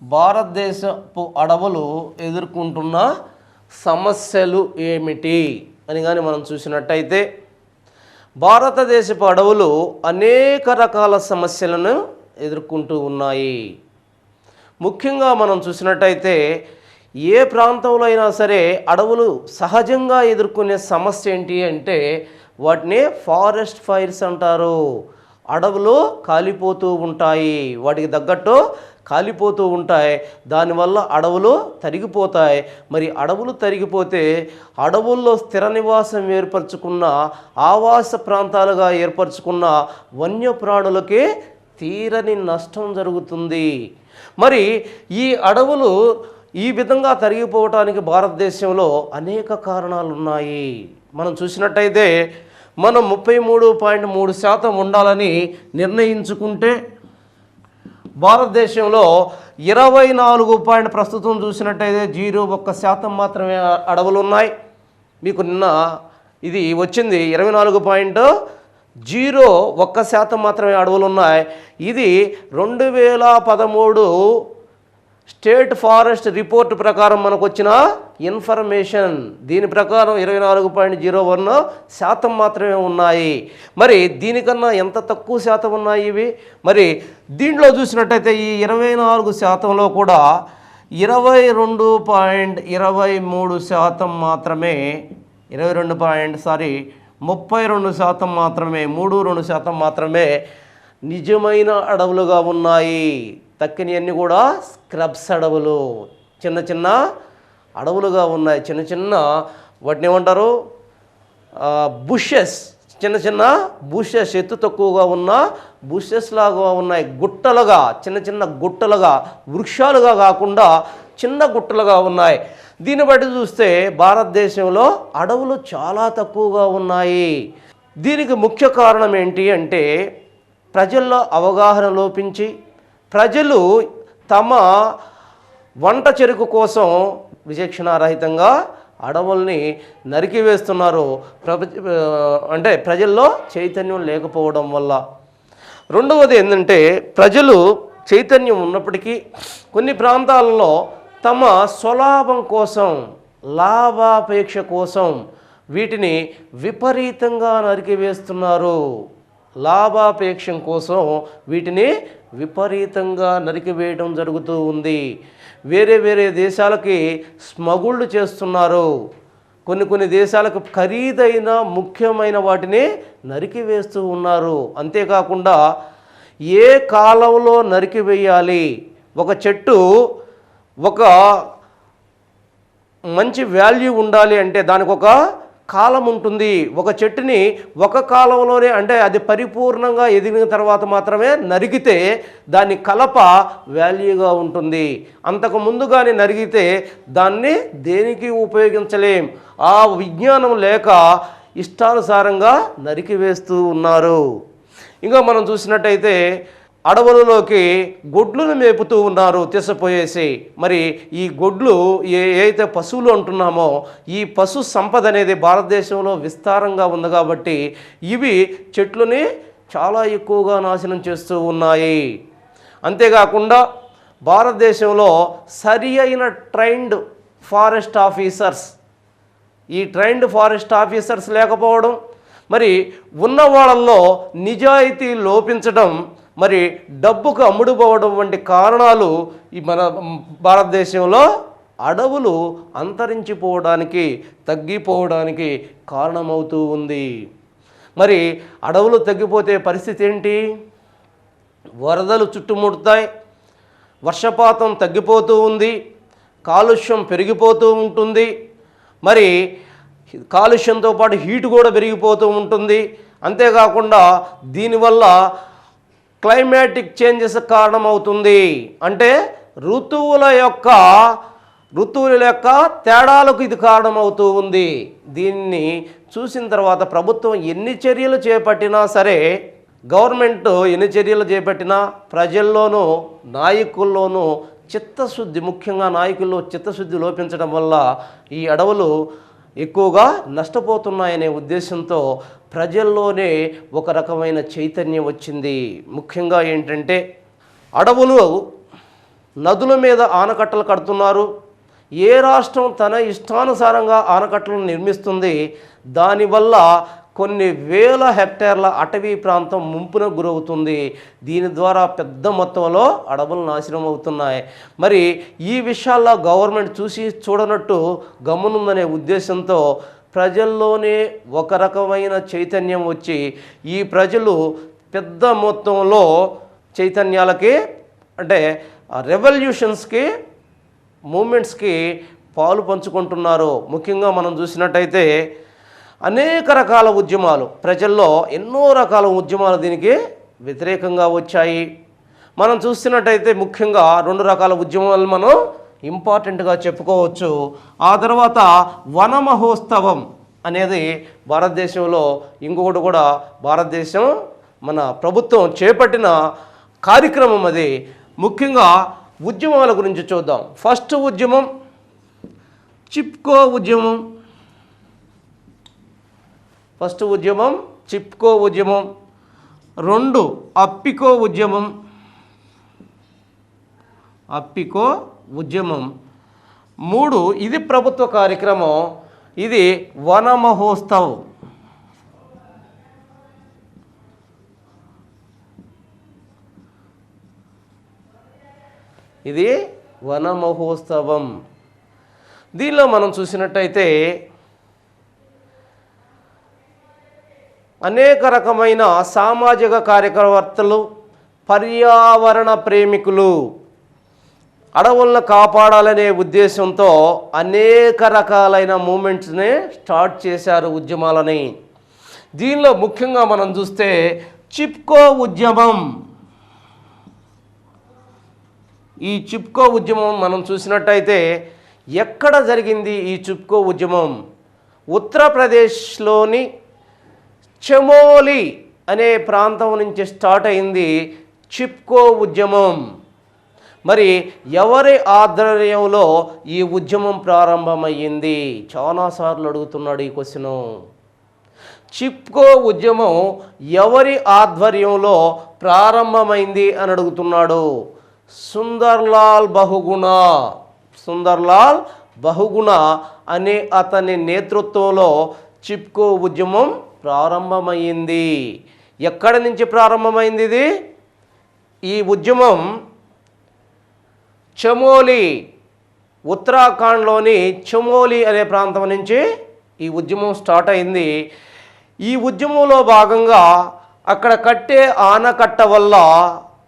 భారతదేశపు అడవులు ఎదుర్కొంటున్న సమస్యలు ఏమిటి అని కానీ మనం చూసినట్టయితే భారతదేశపు అడవులు అనేక రకాల సమస్యలను ఎదుర్కొంటూ ఉన్నాయి. ముఖ్యంగా మనం చూసినట్టయితే ఏ ప్రాంతంలో అయినా సరే అడవులు సహజంగా ఎదుర్కొనే సమస్య ఏంటి అంటే వాటిని ఫారెస్ట్ ఫైర్స్ అంటారు. అడవులు కాలిపోతూ ఉంటాయి, వాటికి తగ్గట్టు కాలిపోతూ ఉంటాయి. దానివల్ల అడవులు తరిగిపోతాయి. మరి అడవులు తరిగిపోతే అడవుల్లో స్థిర నివాసం ఏర్పరచుకున్న ఆవాస ప్రాంతాలుగా ఏర్పరచుకున్న వన్యప్రాణులకి తీరని నష్టం జరుగుతుంది. మరి ఈ అడవులు ఈ విధంగా తరిగిపోవటానికి భారతదేశంలో అనేక కారణాలు ఉన్నాయి. మనం చూసినట్టయితే మనం 33.3% ఉండాలని నిర్ణయించుకుంటే భారతదేశంలో 24 ప్రస్తుతం చూసినట్టయితే 0.1% మాత్రమే అడవులు ఉన్నాయి. మీకు నిన్న ఇది వచ్చింది 24.01% మాత్రమే అడవులు ఉన్నాయి. ఇది 2013 స్టేట్ ఫారెస్ట్ రిపోర్ట్ ప్రకారం మనకు వచ్చిన ఇన్ఫర్మేషన్. దీని ప్రకారం 24.01% మాత్రమే ఉన్నాయి. మరి దీనికన్నా ఎంత తక్కువ శాతం ఉన్నాయి ఇవి? మరి దీంట్లో చూసినట్టయితే ఈ 24%లో కూడా 32.23% మాత్రమే 32% మాత్రమే 32% మాత్రమే నిజమైన అడవులుగా ఉన్నాయి. తక్కినవన్నీ కూడా స్క్రబ్స్ అడవులు, చిన్న చిన్న అడవులుగా ఉన్నాయి. చిన్న చిన్న వాటిని ఏమంటారు, బుషెస్, చిన్న చిన్న బుషెస్, ఎత్తు తక్కువగా ఉన్న బుషెస్ లాగా ఉన్నాయి. గుట్టలుగా, చిన్న చిన్న గుట్టలుగా, వృక్షాలుగా కాకుండా చిన్న గుట్టలుగా ఉన్నాయి. దీన్ని బట్టి చూస్తే భారతదేశంలో అడవులు చాలా తక్కువగా ఉన్నాయి. దీనికి ముఖ్య కారణం ఏంటి అంటే ప్రజల్లో అవగాహన లోపించి ప్రజలు తమ వంట చెరుకు కోసం విచక్షణారహితంగా అడవుల్ని నరికివేస్తున్నారు. అంటే ప్రజల్లో చైతన్యం లేకపోవడం వల్ల. రెండవది ఏంటంటే ప్రజలు చైతన్యం ఉన్నప్పటికీ కొన్ని ప్రాంతాలలో తమ స్వలాభం కోసం, లాభాపేక్ష కోసం వీటిని విపరీతంగా నరికివేస్తున్నారు. లాభాపేక్షం కోసం వీటిని విపరీతంగా నరికివేయడం జరుగుతూ ఉంది. వేరే వేరే దేశాలకి స్మగుళ్ళు చేస్తున్నారు. కొన్ని దేశాలకు ఖరీదైన ముఖ్యమైన వాటిని నరికివేస్తూ ఉన్నారు. అంతేకాకుండా ఏ కాలంలో నరికివేయాలి, ఒక చెట్టు ఒక మంచి వాల్యూ ఉండాలి అంటే దానికి ఒక కాలం ఉంటుంది. ఒక చెట్టుని ఒక కాలంలోనే, అంటే అది పరిపూర్ణంగా ఎదిగిన తర్వాత మాత్రమే నరికితే దాని కలప వాల్యూగా ఉంటుంది. అంతకు ముందు కానీ నరికితే దాన్ని దేనికి ఉపయోగించలేం. ఆ విజ్ఞానం లేక ఇష్టానుసారంగా నరికివేస్తూ ఉన్నారు. ఇంకా మనం చూసినట్టయితే అడవులలోకి గొడ్లను మేపుతూ ఉన్నారు తీసుకుపోయేసి. మరి ఈ గొడ్లు ఏదైతే పశువులు అంటున్నామో ఈ పశు సంపద అనేది భారతదేశంలో విస్తారంగా ఉంది కాబట్టి ఇవి చెట్లని చాలా ఎక్కువగా నాశనం చేస్తూ ఉన్నాయి. అంతేకాకుండా భారతదేశంలో సరి అయిన ట్రైన్డ్ ఫారెస్ట్ ఆఫీసర్స్, ఈ ట్రైన్డ్ ఫారెస్ట్ ఆఫీసర్స్ లేకపోవడం, మరి ఉన్న వాళ్ళల్లో నిజాయితీ లోపించడం, మరి డబ్బుకు అమ్ముడుపోవడం వంటి కారణాలు ఈ మన భారతదేశంలో అడవులు అంతరించిపోవడానికి తగ్గిపోవడానికి కారణమవుతూ ఉంది. మరి అడవులు తగ్గిపోతే పరిస్థితి ఏంటి? వరదలు చుట్టుముడతాయి, వర్షపాతం తగ్గిపోతూ ఉంది, కాలుష్యం పెరిగిపోతూ ఉంటుంది, మరి కాలుష్యంతో పాటు హీటు కూడా పెరిగిపోతూ ఉంటుంది. అంతేకాకుండా దీనివల్ల క్లైమాటిక్ చేంజెస్ కారణమవుతుంది. అంటే ఋతువుల యొక్క తేడాలకు ఇది కారణమవుతూ ఉంది. దీన్ని చూసిన తర్వాత ప్రభుత్వం ఎన్ని చర్యలు చేపట్టినా సరే, గవర్నమెంట్ ఎన్ని చర్యలు చేపట్టినా ప్రజల్లోనూ నాయకుల్లోనూ చిత్తశుద్ధి, ముఖ్యంగా నాయకుల్లో చిత్తశుద్ధి లోపించడం వల్ల ఈ అడవులు ఎక్కువగా నష్టపోతున్నాయనే ఉద్దేశంతో ప్రజల్లోనే ఒక రకమైన చైతన్యం వచ్చింది. ముఖ్యంగా ఏంటంటే అడవులు, నదుల మీద ఆనకట్టలు కడుతున్నారు. ఏ రాష్ట్రం తన ఇష్టానుసారంగా ఆనకట్టలను నిర్మిస్తుంది. దానివల్ల కొన్ని వేల హెక్టార్ల అటవీ ప్రాంతం ముంపున గురవుతుంది. దీని ద్వారా పెద్ద మొత్తంలో అడవులు నాశనం అవుతున్నాయి. మరి ఈ విషయాల్లో గవర్నమెంట్ చూసి చూడనట్టు గమనుందనే ఉద్దేశంతో ప్రజల్లోనే ఒక రకమైన చైతన్యం వచ్చి ఈ ప్రజలు పెద్ద మొత్తంలో చైతన్యాలకి, అంటే రెవల్యూషన్స్కి, మూమెంట్స్కి పాలు పంచుకుంటున్నారు. ముఖ్యంగా మనం చూసినట్టయితే అనేక రకాల ఉద్యమాలు, ప్రజల్లో ఎన్నో రకాల ఉద్యమాలు దీనికి వ్యతిరేకంగా వచ్చాయి. మనం చూస్తున్నట్టయితే ముఖ్యంగా 2 రకాల ఉద్యమాలు మనం ఇంపార్టెంట్గా చెప్పుకోవచ్చు. ఆ తర్వాత వన మహోత్సవం అనేది భారతదేశంలో ఇంకొకటి కూడా భారతదేశం మన ప్రభుత్వం చేపట్టిన కార్యక్రమం. అది ముఖ్యంగా ఉద్యమాల గురించి చూద్దాం. ఫస్ట్ ఉద్యమం చిప్కో ఉద్యమం. ఫస్ట్ ఉద్యమం చిప్కో ఉద్యమం. 2 అప్పికో ఉద్యమం. అప్పికో ఉద్యమం. 3 ఇది ప్రభుత్వ కార్యక్రమం, ఇది వన మహోత్సవ్. ఇది వన మహోత్సవం. దీనిలో మనం చూసినట్టయితే అనేక రకమైన సామాజిక కార్యకర్తలు, పర్యావరణ ప్రేమికులు అడవులను కాపాడాలనే ఉద్దేశంతో అనేక రకాలైన మూమెంట్స్ని స్టార్ట్ చేశారు, ఉద్యమాలని. దీనిలో ముఖ్యంగా మనం చూస్తే చిప్కో ఉద్యమం. ఈ చిప్కో ఉద్యమం మనం చూసినట్టయితే ఎక్కడ జరిగింది ఈ చిప్కో ఉద్యమం? ఉత్తరప్రదేశ్లోని చమోలి అనే ప్రాంతం నుంచి స్టార్ట్ అయింది చిప్కో ఉద్యమం. మరి ఎవరి ఆధ్వర్యంలో ఈ ఉద్యమం ప్రారంభమయ్యింది? చాలాసార్లు అడుగుతున్నాడు ఈ క్వశ్చను. చిప్కో ఉద్యమం ఎవరి ఆధ్వర్యంలో ప్రారంభమైంది అని అడుగుతున్నాడు. సుందర్లాల్ బహుగుణ. సుందర్లాల్ బహుగుణ అనే అతని నేతృత్వంలో చిప్కో ఉద్యమం ప్రారంభమైంది. ఎక్కడి నుంచి ప్రారంభమైంది ఇది? ఈ ఉద్యమం చమోలి, ఉత్తరాఖండ్లోని చమోలి అనే ప్రాంతం నుంచి ఈ ఉద్యమం స్టార్ట్ అయింది. ఈ ఉద్యమంలో భాగంగా అక్కడ కట్టే ఆనకట్ట వల్ల,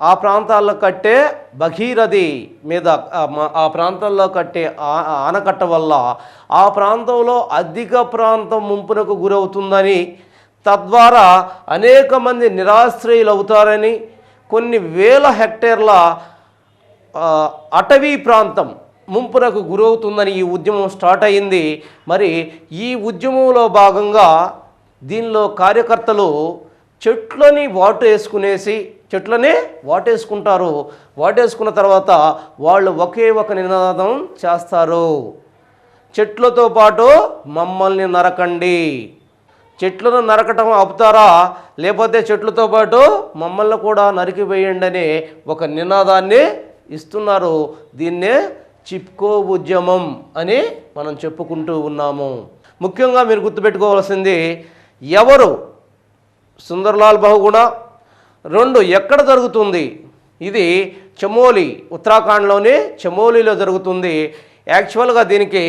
ఆ ప్రాంతాల్లో కట్టే భగీరథి మీద, ఆ ప్రాంతాల్లో కట్టే ఆనకట్ట వల్ల ఆ ప్రాంతంలో అధిక ప్రాంతం ముంపునకు గురవుతుందని, తద్వారా అనేక మంది నిరాశ్రయులు అవుతారని, కొన్ని వేల హెక్టేర్ల అటవీ ప్రాంతం ముంపునకు గురవుతుందని ఈ ఉద్యమం స్టార్ట్ అయింది. మరి ఈ ఉద్యమంలో భాగంగా దీనిలో కార్యకర్తలు చెట్లని చెట్లని వాటేసుకుంటారు. వాటేసుకున్న తర్వాత వాళ్ళు ఒకే ఒక నినాదం చేస్తారు, చెట్లతో పాటు మమ్మల్ని నరకండి. చెట్లను నరకటం ఆపుతారా, లేకపోతే చెట్లతో పాటు మమ్మల్ని కూడా నరికివేయండి అనే ఒక నినాదాన్ని ఇస్తున్నారు. దీన్నే చిప్కో ఉద్యమం అని మనం చెప్పుకుంటూ ఉన్నాము. ముఖ్యంగా మీరు గుర్తుపెట్టుకోవాల్సింది ఎవరు, సుందర్లాల్ బహుగుణ. 2 ఎక్కడ జరుగుతుంది? ఇది చమోలి, ఉత్తరాఖండ్లోని చమోలిలో జరుగుతుంది. యాక్చువల్గా దీనికి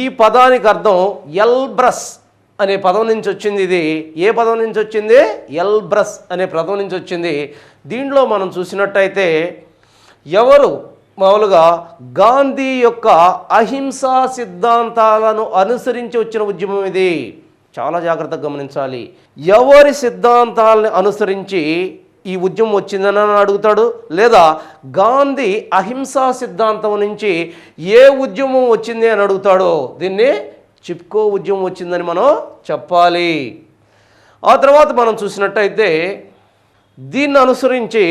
ఈ పదానికి అర్థం ఎల్బ్రస్ అనే పదం నుంచి వచ్చింది. ఇది ఏ పదం నుంచి వచ్చింది? ఎల్బ్రస్ అనే పదం నుంచి వచ్చింది. దీంట్లో మనం చూసినట్టయితే ఎవరు మామూలుగా గాంధీ యొక్క అహింసా సిద్ధాంతాలను అనుసరించి వచ్చిన ఉద్యమం ఇది. చాలా జాగ్రత్తగా గమనించాలి. ఎవరి సిద్ధాంతాలను అనుసరించి ఈ ఉద్యమం వచ్చిందని అడుగుతాడు, లేదా గాంధీ అహింసా సిద్ధాంతం నుంచి ఏ ఉద్యమం వచ్చింది అని అడుగుతాడు. దీన్ని చిప్కో ఉద్యమం వచ్చిందని మనం చెప్పాలి. ఆ తర్వాత మనం చూసినట్టయితే దీన్ని అనుసరించి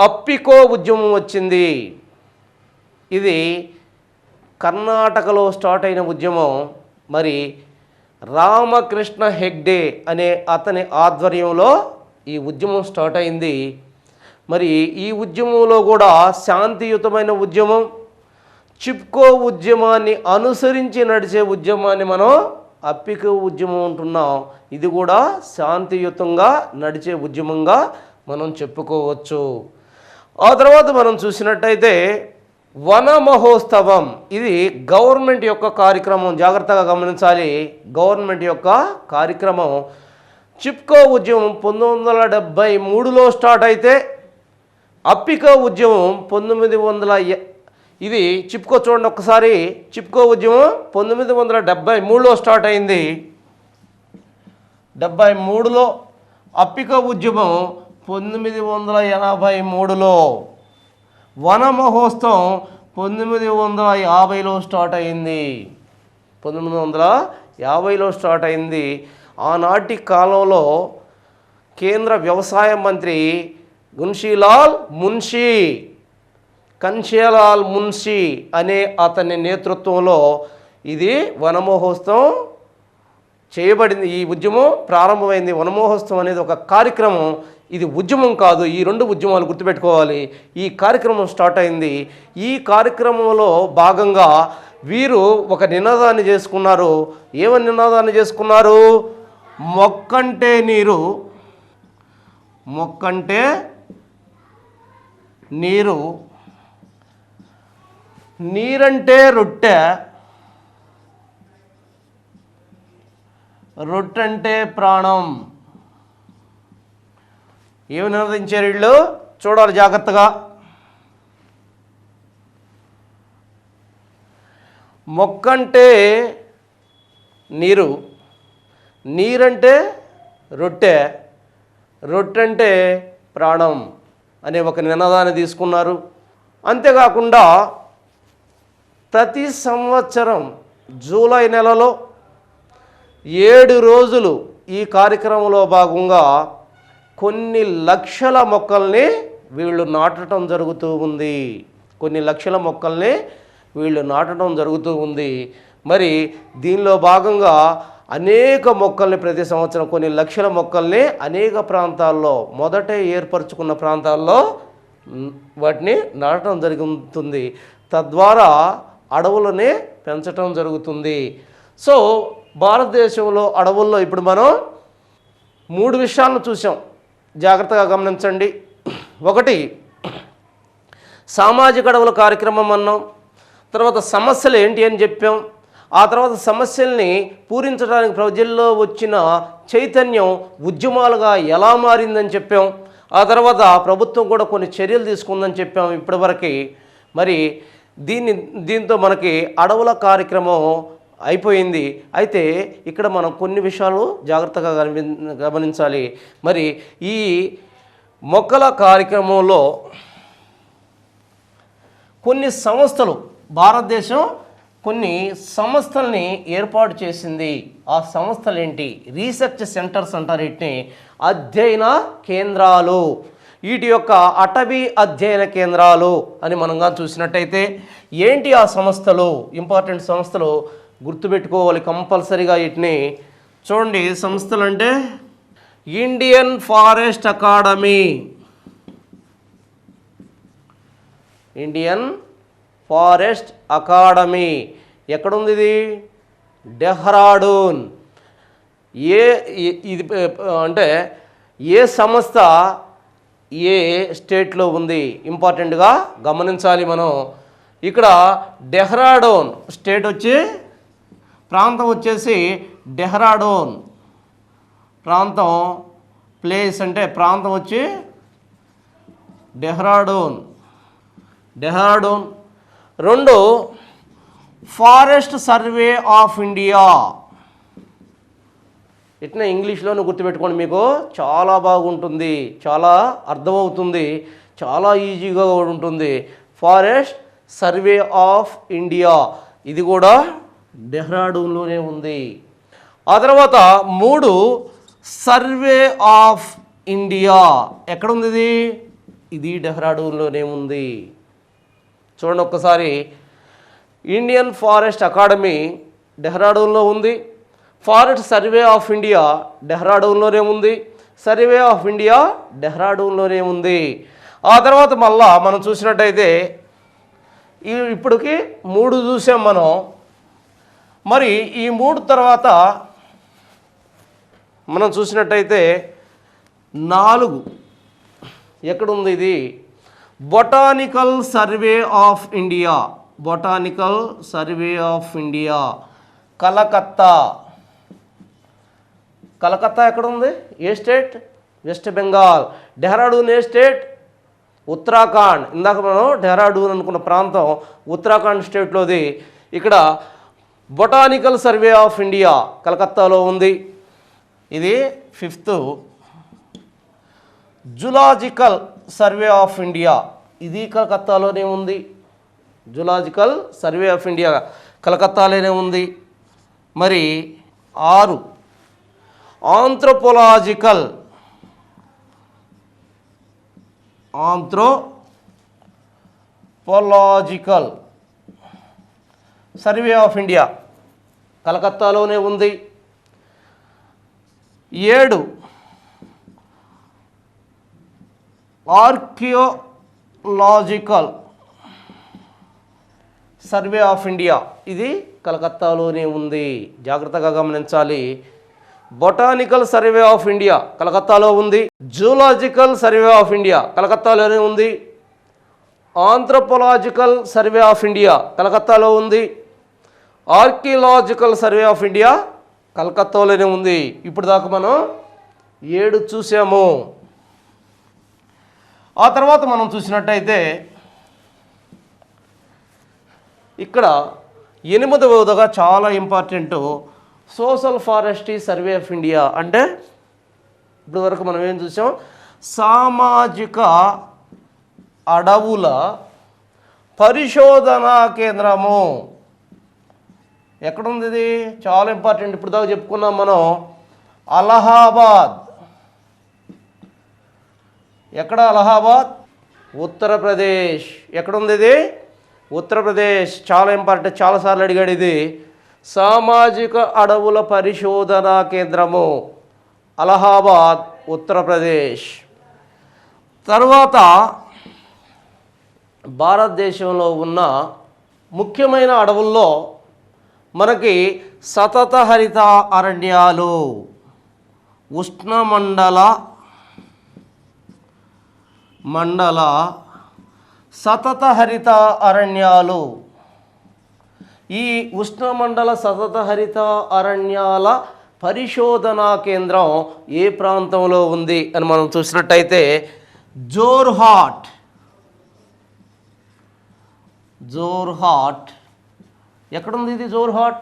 అప్పికో ఉద్యమం వచ్చింది. ఇది కర్ణాటకలో స్టార్ట్ అయిన ఉద్యమం. మరి రామకృష్ణ హెగ్డే అనే అతని ఆధ్వర్యంలో ఈ ఉద్యమం స్టార్ట్ అయింది. మరి ఈ ఉద్యమంలో కూడా శాంతియుతమైన ఉద్యమం. చిప్కో ఉద్యమాన్ని అనుసరించి నడిచే ఉద్యమాన్ని మనం అప్పికో ఉద్యమం అంటున్నాం. ఇది కూడా శాంతియుతంగా నడిచే ఉద్యమంగా మనం చెప్పుకోవచ్చు. ఆ తర్వాత మనం చూసినట్టయితే వన మహోత్సవం. ఇది గవర్నమెంట్ యొక్క కార్యక్రమం. జాగ్రత్తగా గమనించాలి, గవర్నమెంట్ యొక్క కార్యక్రమం. చిప్కో ఉద్యమం 1973లో స్టార్ట్ అయితే అప్పికో ఉద్యమం 1900. ఇది చిప్కో చూడండి ఒక్కసారి. చిప్కో ఉద్యమం 1973లో స్టార్ట్ అయింది. 73లో అప్పికో ఉద్యమం 1983లో. వన మహోత్సవం 1950లో స్టార్ట్ అయింది. 1950లో స్టార్ట్ అయింది. ఆనాటి కాలంలో కేంద్ర వ్యవసాయ మంత్రి కన్షీలాల్ మున్షి అనే అతని నేతృత్వంలో ఇది వనమహోత్సవం చేయబడింది. ఈ ఉద్యమం ప్రారంభమైంది. వనమహోత్సవం అనేది ఒక కార్యక్రమం, ఇది ఉద్యమం కాదు. ఈ 2 ఉద్యమాలు గుర్తుపెట్టుకోవాలి. ఈ కార్యక్రమం స్టార్ట్ అయింది. ఈ కార్యక్రమంలో భాగంగా వీరు ఒక నినాదాన్ని చేసుకున్నారు. ఏమని నినాదాన్ని చేసుకున్నారు? మొక్కంటే నీరు, మొక్కంటే నీరు, నీరంటే రొట్టె, రొట్టంటే ప్రాణం. ఏమి నినదించారు వీళ్ళు? చూడాలి జాగ్రత్తగా. మొక్కంటే నీరు, నీరంటే రొట్టె, రొట్టంటే ప్రాణం అనే ఒక నినాదాన్ని తీసుకున్నారు. అంతేకాకుండా ప్రతి సంవత్సరం జూలై నెలలో 7 రోజులు ఈ కార్యక్రమంలో భాగంగా కొన్ని లక్షల మొక్కల్ని వీళ్ళు నాటడం జరుగుతూ ఉంది. కొన్ని లక్షల మొక్కల్ని వీళ్ళు నాటడం జరుగుతూ ఉంది. మరి దీనిలో భాగంగా అనేక మొక్కల్ని ప్రతి సంవత్సరం కొన్ని లక్షల మొక్కల్ని అనేక ప్రాంతాల్లో మొదటే ఏర్పరచుకున్న ప్రాంతాల్లో వాటిని నాటడం జరుగుతుంది. తద్వారా అడవులని పెంచడం జరుగుతుంది. సో భారతదేశంలో అడవుల్లో ఇప్పుడు మనం 3 విషయాలను చూసాం. జాగ్రత్తగా గమనించండి. ఒకటి సామాజిక అడవుల కార్యక్రమం అన్నాం. తర్వాత సమస్యలు ఏంటి అని చెప్పాం. ఆ తర్వాత సమస్యల్ని పూరించడానికి ప్రజల్లో వచ్చిన చైతన్యం ఉద్యమాలుగా ఎలా మారిందని చెప్పాం. ఆ తర్వాత ప్రభుత్వం కూడా కొన్ని చర్యలు తీసుకుందని చెప్పాం ఇప్పటివరకు. మరి దీంతో మనకి అడవుల కార్యక్రమం అయిపోయింది. అయితే ఇక్కడ మనం కొన్ని విషయాలు జాగ్రత్తగా గమనించాలి. మరి ఈ మొక్కల కార్యక్రమంలో కొన్ని సంస్థలు, భారతదేశం కొన్ని సంస్థల్ని ఏర్పాటు చేసింది. ఆ సంస్థలు ఏంటి? రీసెర్చ్ సెంటర్స్ అంటారు వీటిని. అధ్యయన కేంద్రాలు, వీటి యొక్క అటవీ అధ్యయన కేంద్రాలు అని మనంగా చూసినట్టయితే ఏంటి ఆ సంస్థలు? ఇంపార్టెంట్ సంస్థలు గుర్తుపెట్టుకోవాలి కంపల్సరీగా వీటిని. చూడండి, సంస్థలు అంటే Indian forest academy, Indian forest academy ఎక్కడుంది? ఇది డెహ్రాడూన్. ఇది అంటే ఏ సంస్థ ఏ స్టేట్లో ఉంది? ఇంపార్టెంట్గా గమనించాలి మనం. ఇక్కడ డెహ్రాడూన్ స్టేట్ వచ్చి, ప్రాంతం వచ్చేసి డెహ్రాడూన్ ప్రాంతం. ప్లేస్ అంటే ప్రాంతం వచ్చి డెహ్రాడూన్. డెహ్రాడూన్. రెండు, ఫారెస్ట్ సర్వే ఆఫ్ ఇండియా. ఇట్లా ఇంగ్లీష్లోనే గుర్తుపెట్టుకోండి, మీకు చాలా బాగుంటుంది, చాలా అర్థమవుతుంది, చాలా ఈజీగా ఉంటుంది. ఫారెస్ట్ సర్వే ఆఫ్ ఇండియా, ఇది కూడా డెహ్రాడూన్లోనే ఉంది. ఆ తర్వాత మూడు, సర్వే ఆఫ్ ఇండియా ఎక్కడుంది? ఇది డెహ్రాడూన్లోనే ఉంది. చూడండి ఒక్కసారి, ఇండియన్ ఫారెస్ట్ అకాడమీ డెహ్రాడూన్లో ఉంది, ఫారెస్ట్ సర్వే ఆఫ్ ఇండియా డెహ్రాడూన్లోనే ఉంది, సర్వే ఆఫ్ ఇండియా డెహ్రాడూన్లోనే ఉంది. ఆ తర్వాత మళ్ళా మనం చూసినట్టయితే ఇప్పటికి మూడు చూసాం మనం. మరి ఈ మూడు తర్వాత మనం చూసినట్టయితే నాలుగు ఎక్కడుంది? ఇది botanical survey of India, botanical survey of India Calcutta. Calcutta ఎక్కడుంది? ఏ స్టేట్? వెస్ట్ బెంగాల్. డెహ్రాడూన్ ఏ స్టేట్? ఉత్తరాఖండ్. ఇందాక మనం డెహ్రాడూన్ అనుకున్న ప్రాంతం ఉత్తరాఖండ్ స్టేట్లోది. ఇక్కడ బొటానికల్ సర్వే ఆఫ్ ఇండియా కలకత్తాలో ఉంది. ఇది fifth. Zoological survey of India, ఇది కలకత్తాలోనే ఉంది. జులాజికల్ సర్వే ఆఫ్ ఇండియా కలకత్తాలోనే ఉంది. మరి 6, ఆంథ్రోపోలాజికల్ సర్వే ఆఫ్ ఇండియా కలకత్తాలోనే ఉంది. 7, ఆర్కియోలాజికల్ సర్వే ఆఫ్ ఇండియా, ఇది కలకత్తాలోనే ఉంది. జాగ్రత్తగా గమనించాలి. బొటానికల్ సర్వే ఆఫ్ ఇండియా కలకత్తాలో ఉంది, జూలాజికల్ సర్వే ఆఫ్ ఇండియా కలకత్తాలోనే ఉంది, ఆంథ్రోపోలాజికల్ సర్వే ఆఫ్ ఇండియా కలకత్తాలో ఉంది, ఆర్కియలాజికల్ సర్వే ఆఫ్ ఇండియా కలకత్తాలోనే ఉంది. ఇప్పుడు దాకా మనం 7 చూసాము. ఆ తర్వాత మనం చూసినట్టయితే ఇక్కడ 8వదిగా చాలా important, social forestry survey of India. అంటే ఇప్పుడు వరకు మనం ఏం చూసాం? సామాజిక అడవుల పరిశోధనా కేంద్రము. ఎక్కడుంది ఇది? చాలా ఇంపార్టెంట్. ఇప్పుడు దాకా చెప్పుకున్నాం మనం, అలహాబాద్. ఎక్కడ అలహాబాద్? ఉత్తరప్రదేశ్. ఎక్కడుంది ఇది? ఉత్తరప్రదేశ్. చాలా ఇంపార్టెంట్, చాలాసార్లు అడిగాడు ఇది. సామాజిక అడవుల పరిశోధనా కేంద్రము అలహాబాద్, ఉత్తరప్రదేశ్. తర్వాత భారతదేశంలో ఉన్న ముఖ్యమైన అడవుల్లో మనకి సతత హరిత అరణ్యాలు, ఉష్ణమండల సతత హరిత అరణ్యాలు. ఈ ఉష్ణమండల సతత హరిత అరణ్యాల పరిశోధనా కేంద్రం ఏ ప్రాంతంలో ఉంది అని మనం చూసినట్టయితే జోర్హాట్. ఎక్కడుంది ఇది? జోర్హాట్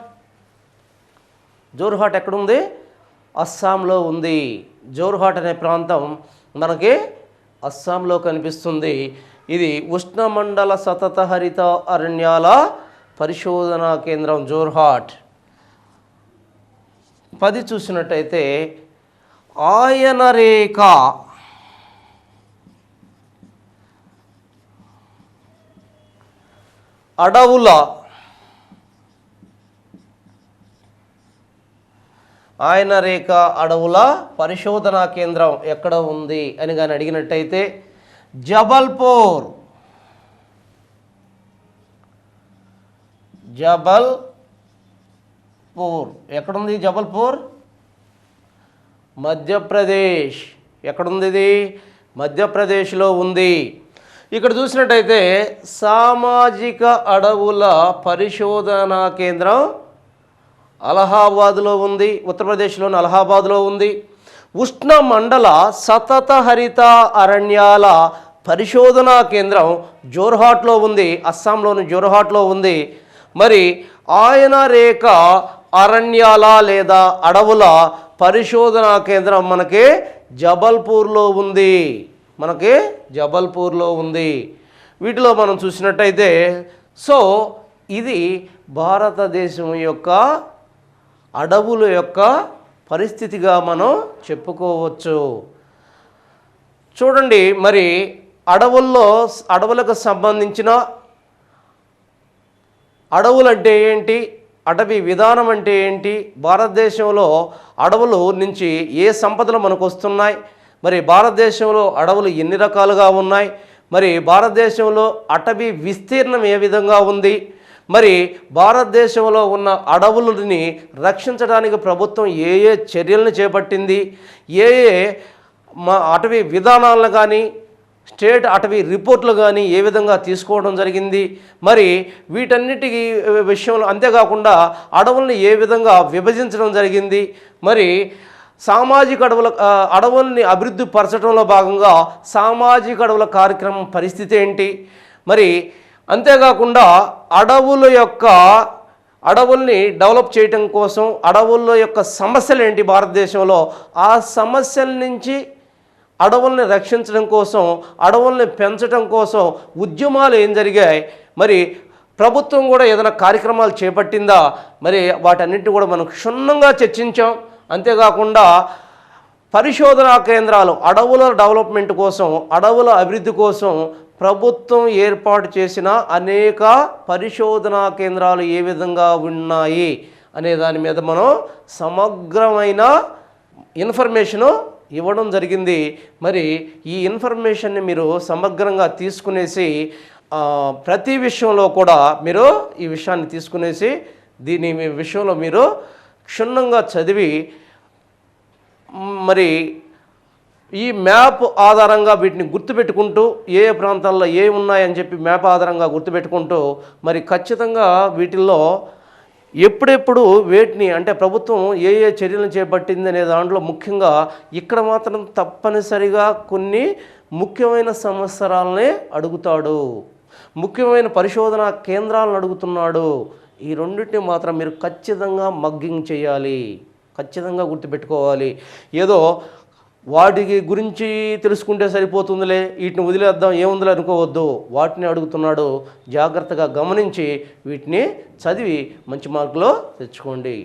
ఎక్కడుంది? అస్సాంలో ఉంది. జోర్హాట్ అనే ప్రాంతం మనకి అస్సాంలో కనిపిస్తుంది. ఇది ఉష్ణమండల సతత హరిత అరణ్యాల పరిశోధనా కేంద్రం జోర్హాట్. 10 చూసినట్టయితే ఆయన రేఖ అడవుల ఆయన రేఖ అడవుల పరిశోధనా కేంద్రం ఎక్కడ ఉంది అని కానీ అడిగినట్టయితే జబల్పూర్. ఎక్కడుంది జబల్పూర్? మధ్యప్రదేశ్. ఎక్కడుంది ఇది? మధ్యప్రదేశ్లో ఉంది. ఇక్కడ చూసినట్టయితే సామాజిక అడవుల పరిశోధనా కేంద్రం అలహాబాద్లో ఉంది, ఉత్తరప్రదేశ్లోని అలహాబాద్లో ఉంది. ఉష్ణ మండల సతత హరిత అరణ్యాల పరిశోధనా కేంద్రం జోర్హాట్లో ఉంది, అస్సాంలోని జోర్హాట్లో ఉంది. మరి ఆయన రేఖ అరణ్యాల లేదా అడవుల పరిశోధనా కేంద్రం మనకి జబల్పూర్లో ఉంది. వీటిలో మనం చూసినట్టయితే ఇది భారతదేశం యొక్క అడవుల యొక్క పరిస్థితిగా మనం చెప్పుకోవచ్చు. చూడండి, మరి అడవులకు సంబంధించిన అడవులు అంటే ఏంటి, అటవీ విధానం అంటే ఏంటి, భారతదేశంలో అడవులు నుంచి ఏ సంపదలు మనకు వస్తున్నాయి, మరి భారతదేశంలో అడవులు ఎన్ని రకాలుగా ఉన్నాయి, మరి భారతదేశంలో అటవీ విస్తీర్ణం ఏ విధంగా ఉంది, మరి భారతదేశంలో ఉన్న అడవులని రక్షించడానికి ప్రభుత్వం ఏ ఏ చర్యలను చేపట్టింది, ఏ అటవీ విధానాలను కానీ స్టేట్ అటవీ రిపోర్ట్లు కానీ ఏ విధంగా తీసుకోవడం జరిగింది, మరి వీటన్నిటి విషయంలో అంతేకాకుండా అడవుల్ని ఏ విధంగా విభజించడం జరిగింది, మరి సామాజిక అడవుల్ని అభివృద్ధి పరచడంలో భాగంగా సామాజిక అడవుల కార్యక్రమం పరిస్థితి ఏంటి, మరి అంతేకాకుండా అడవుల్ని డెవలప్ చేయటం కోసం అడవుల యొక్క సమస్యలు ఏంటి భారతదేశంలో, ఆ సమస్యల నుంచి అడవుల్ని రక్షించడం కోసం, అడవుల్ని పెంచడం కోసం ఉద్యమాలు ఏం జరిగాయి, మరి ప్రభుత్వం కూడా ఏదైనా కార్యక్రమాలు చేపట్టిందా, మరి వాటన్నింటినీ కూడా మనం క్షుణ్ణంగా చర్చించాం. అంతేకాకుండా పరిశోధనా కేంద్రాలు అడవుల డెవలప్మెంట్ కోసం, అడవుల అభివృద్ధి కోసం ప్రభుత్వం ఏర్పాటు చేసిన అనేక పరిశోధనా కేంద్రాలు ఏ విధంగా ఉన్నాయి అనే దాని మీద మనం సమగ్రమైన ఇన్ఫర్మేషను ఇవ్వడం జరిగింది. మరి ఈ ఇన్ఫర్మేషన్ని మీరు సమగ్రంగా తీసుకునేసి ప్రతి విషయంలో కూడా మీరు ఈ విషయాన్ని తీసుకునేసి దీని విషయంలో మీరు క్షుణ్ణంగా చదివి మరి ఈ మ్యాప్ ఆధారంగా వీటిని గుర్తుపెట్టుకుంటూ ఏ ప్రాంతాల్లో ఏ ఉన్నాయని చెప్పి మ్యాప్ ఆధారంగా గుర్తుపెట్టుకుంటూ మరి ఖచ్చితంగా వీటిల్లో ఎప్పుడెప్పుడు వేటిని అంటే ప్రభుత్వం ఏ ఏ చర్యలను చేపట్టింది అనే దాంట్లో ముఖ్యంగా ఇక్కడ మాత్రం తప్పనిసరిగా కొన్ని ముఖ్యమైన సంవత్సరాలనే అడుగుతాడు, ముఖ్యమైన పరిశోధనా కేంద్రాలను అడుగుతున్నాడు. ఈ రెండింటిని మాత్రం మీరు ఖచ్చితంగా మగ్గింగ్ చేయాలి, ఖచ్చితంగా గుర్తుపెట్టుకోవాలి. ఏదో వాటికి గురించి తెలుసుకుంటే సరిపోతుందిలే, వీటిని వదిలేద్దాం ఏముందిలే అనుకోవద్దు, వాటిని అడుగుతున్నాడు. జాగ్రత్తగా గమనించి వీటిని చదివి మంచి మార్కులు తెచ్చుకోండి.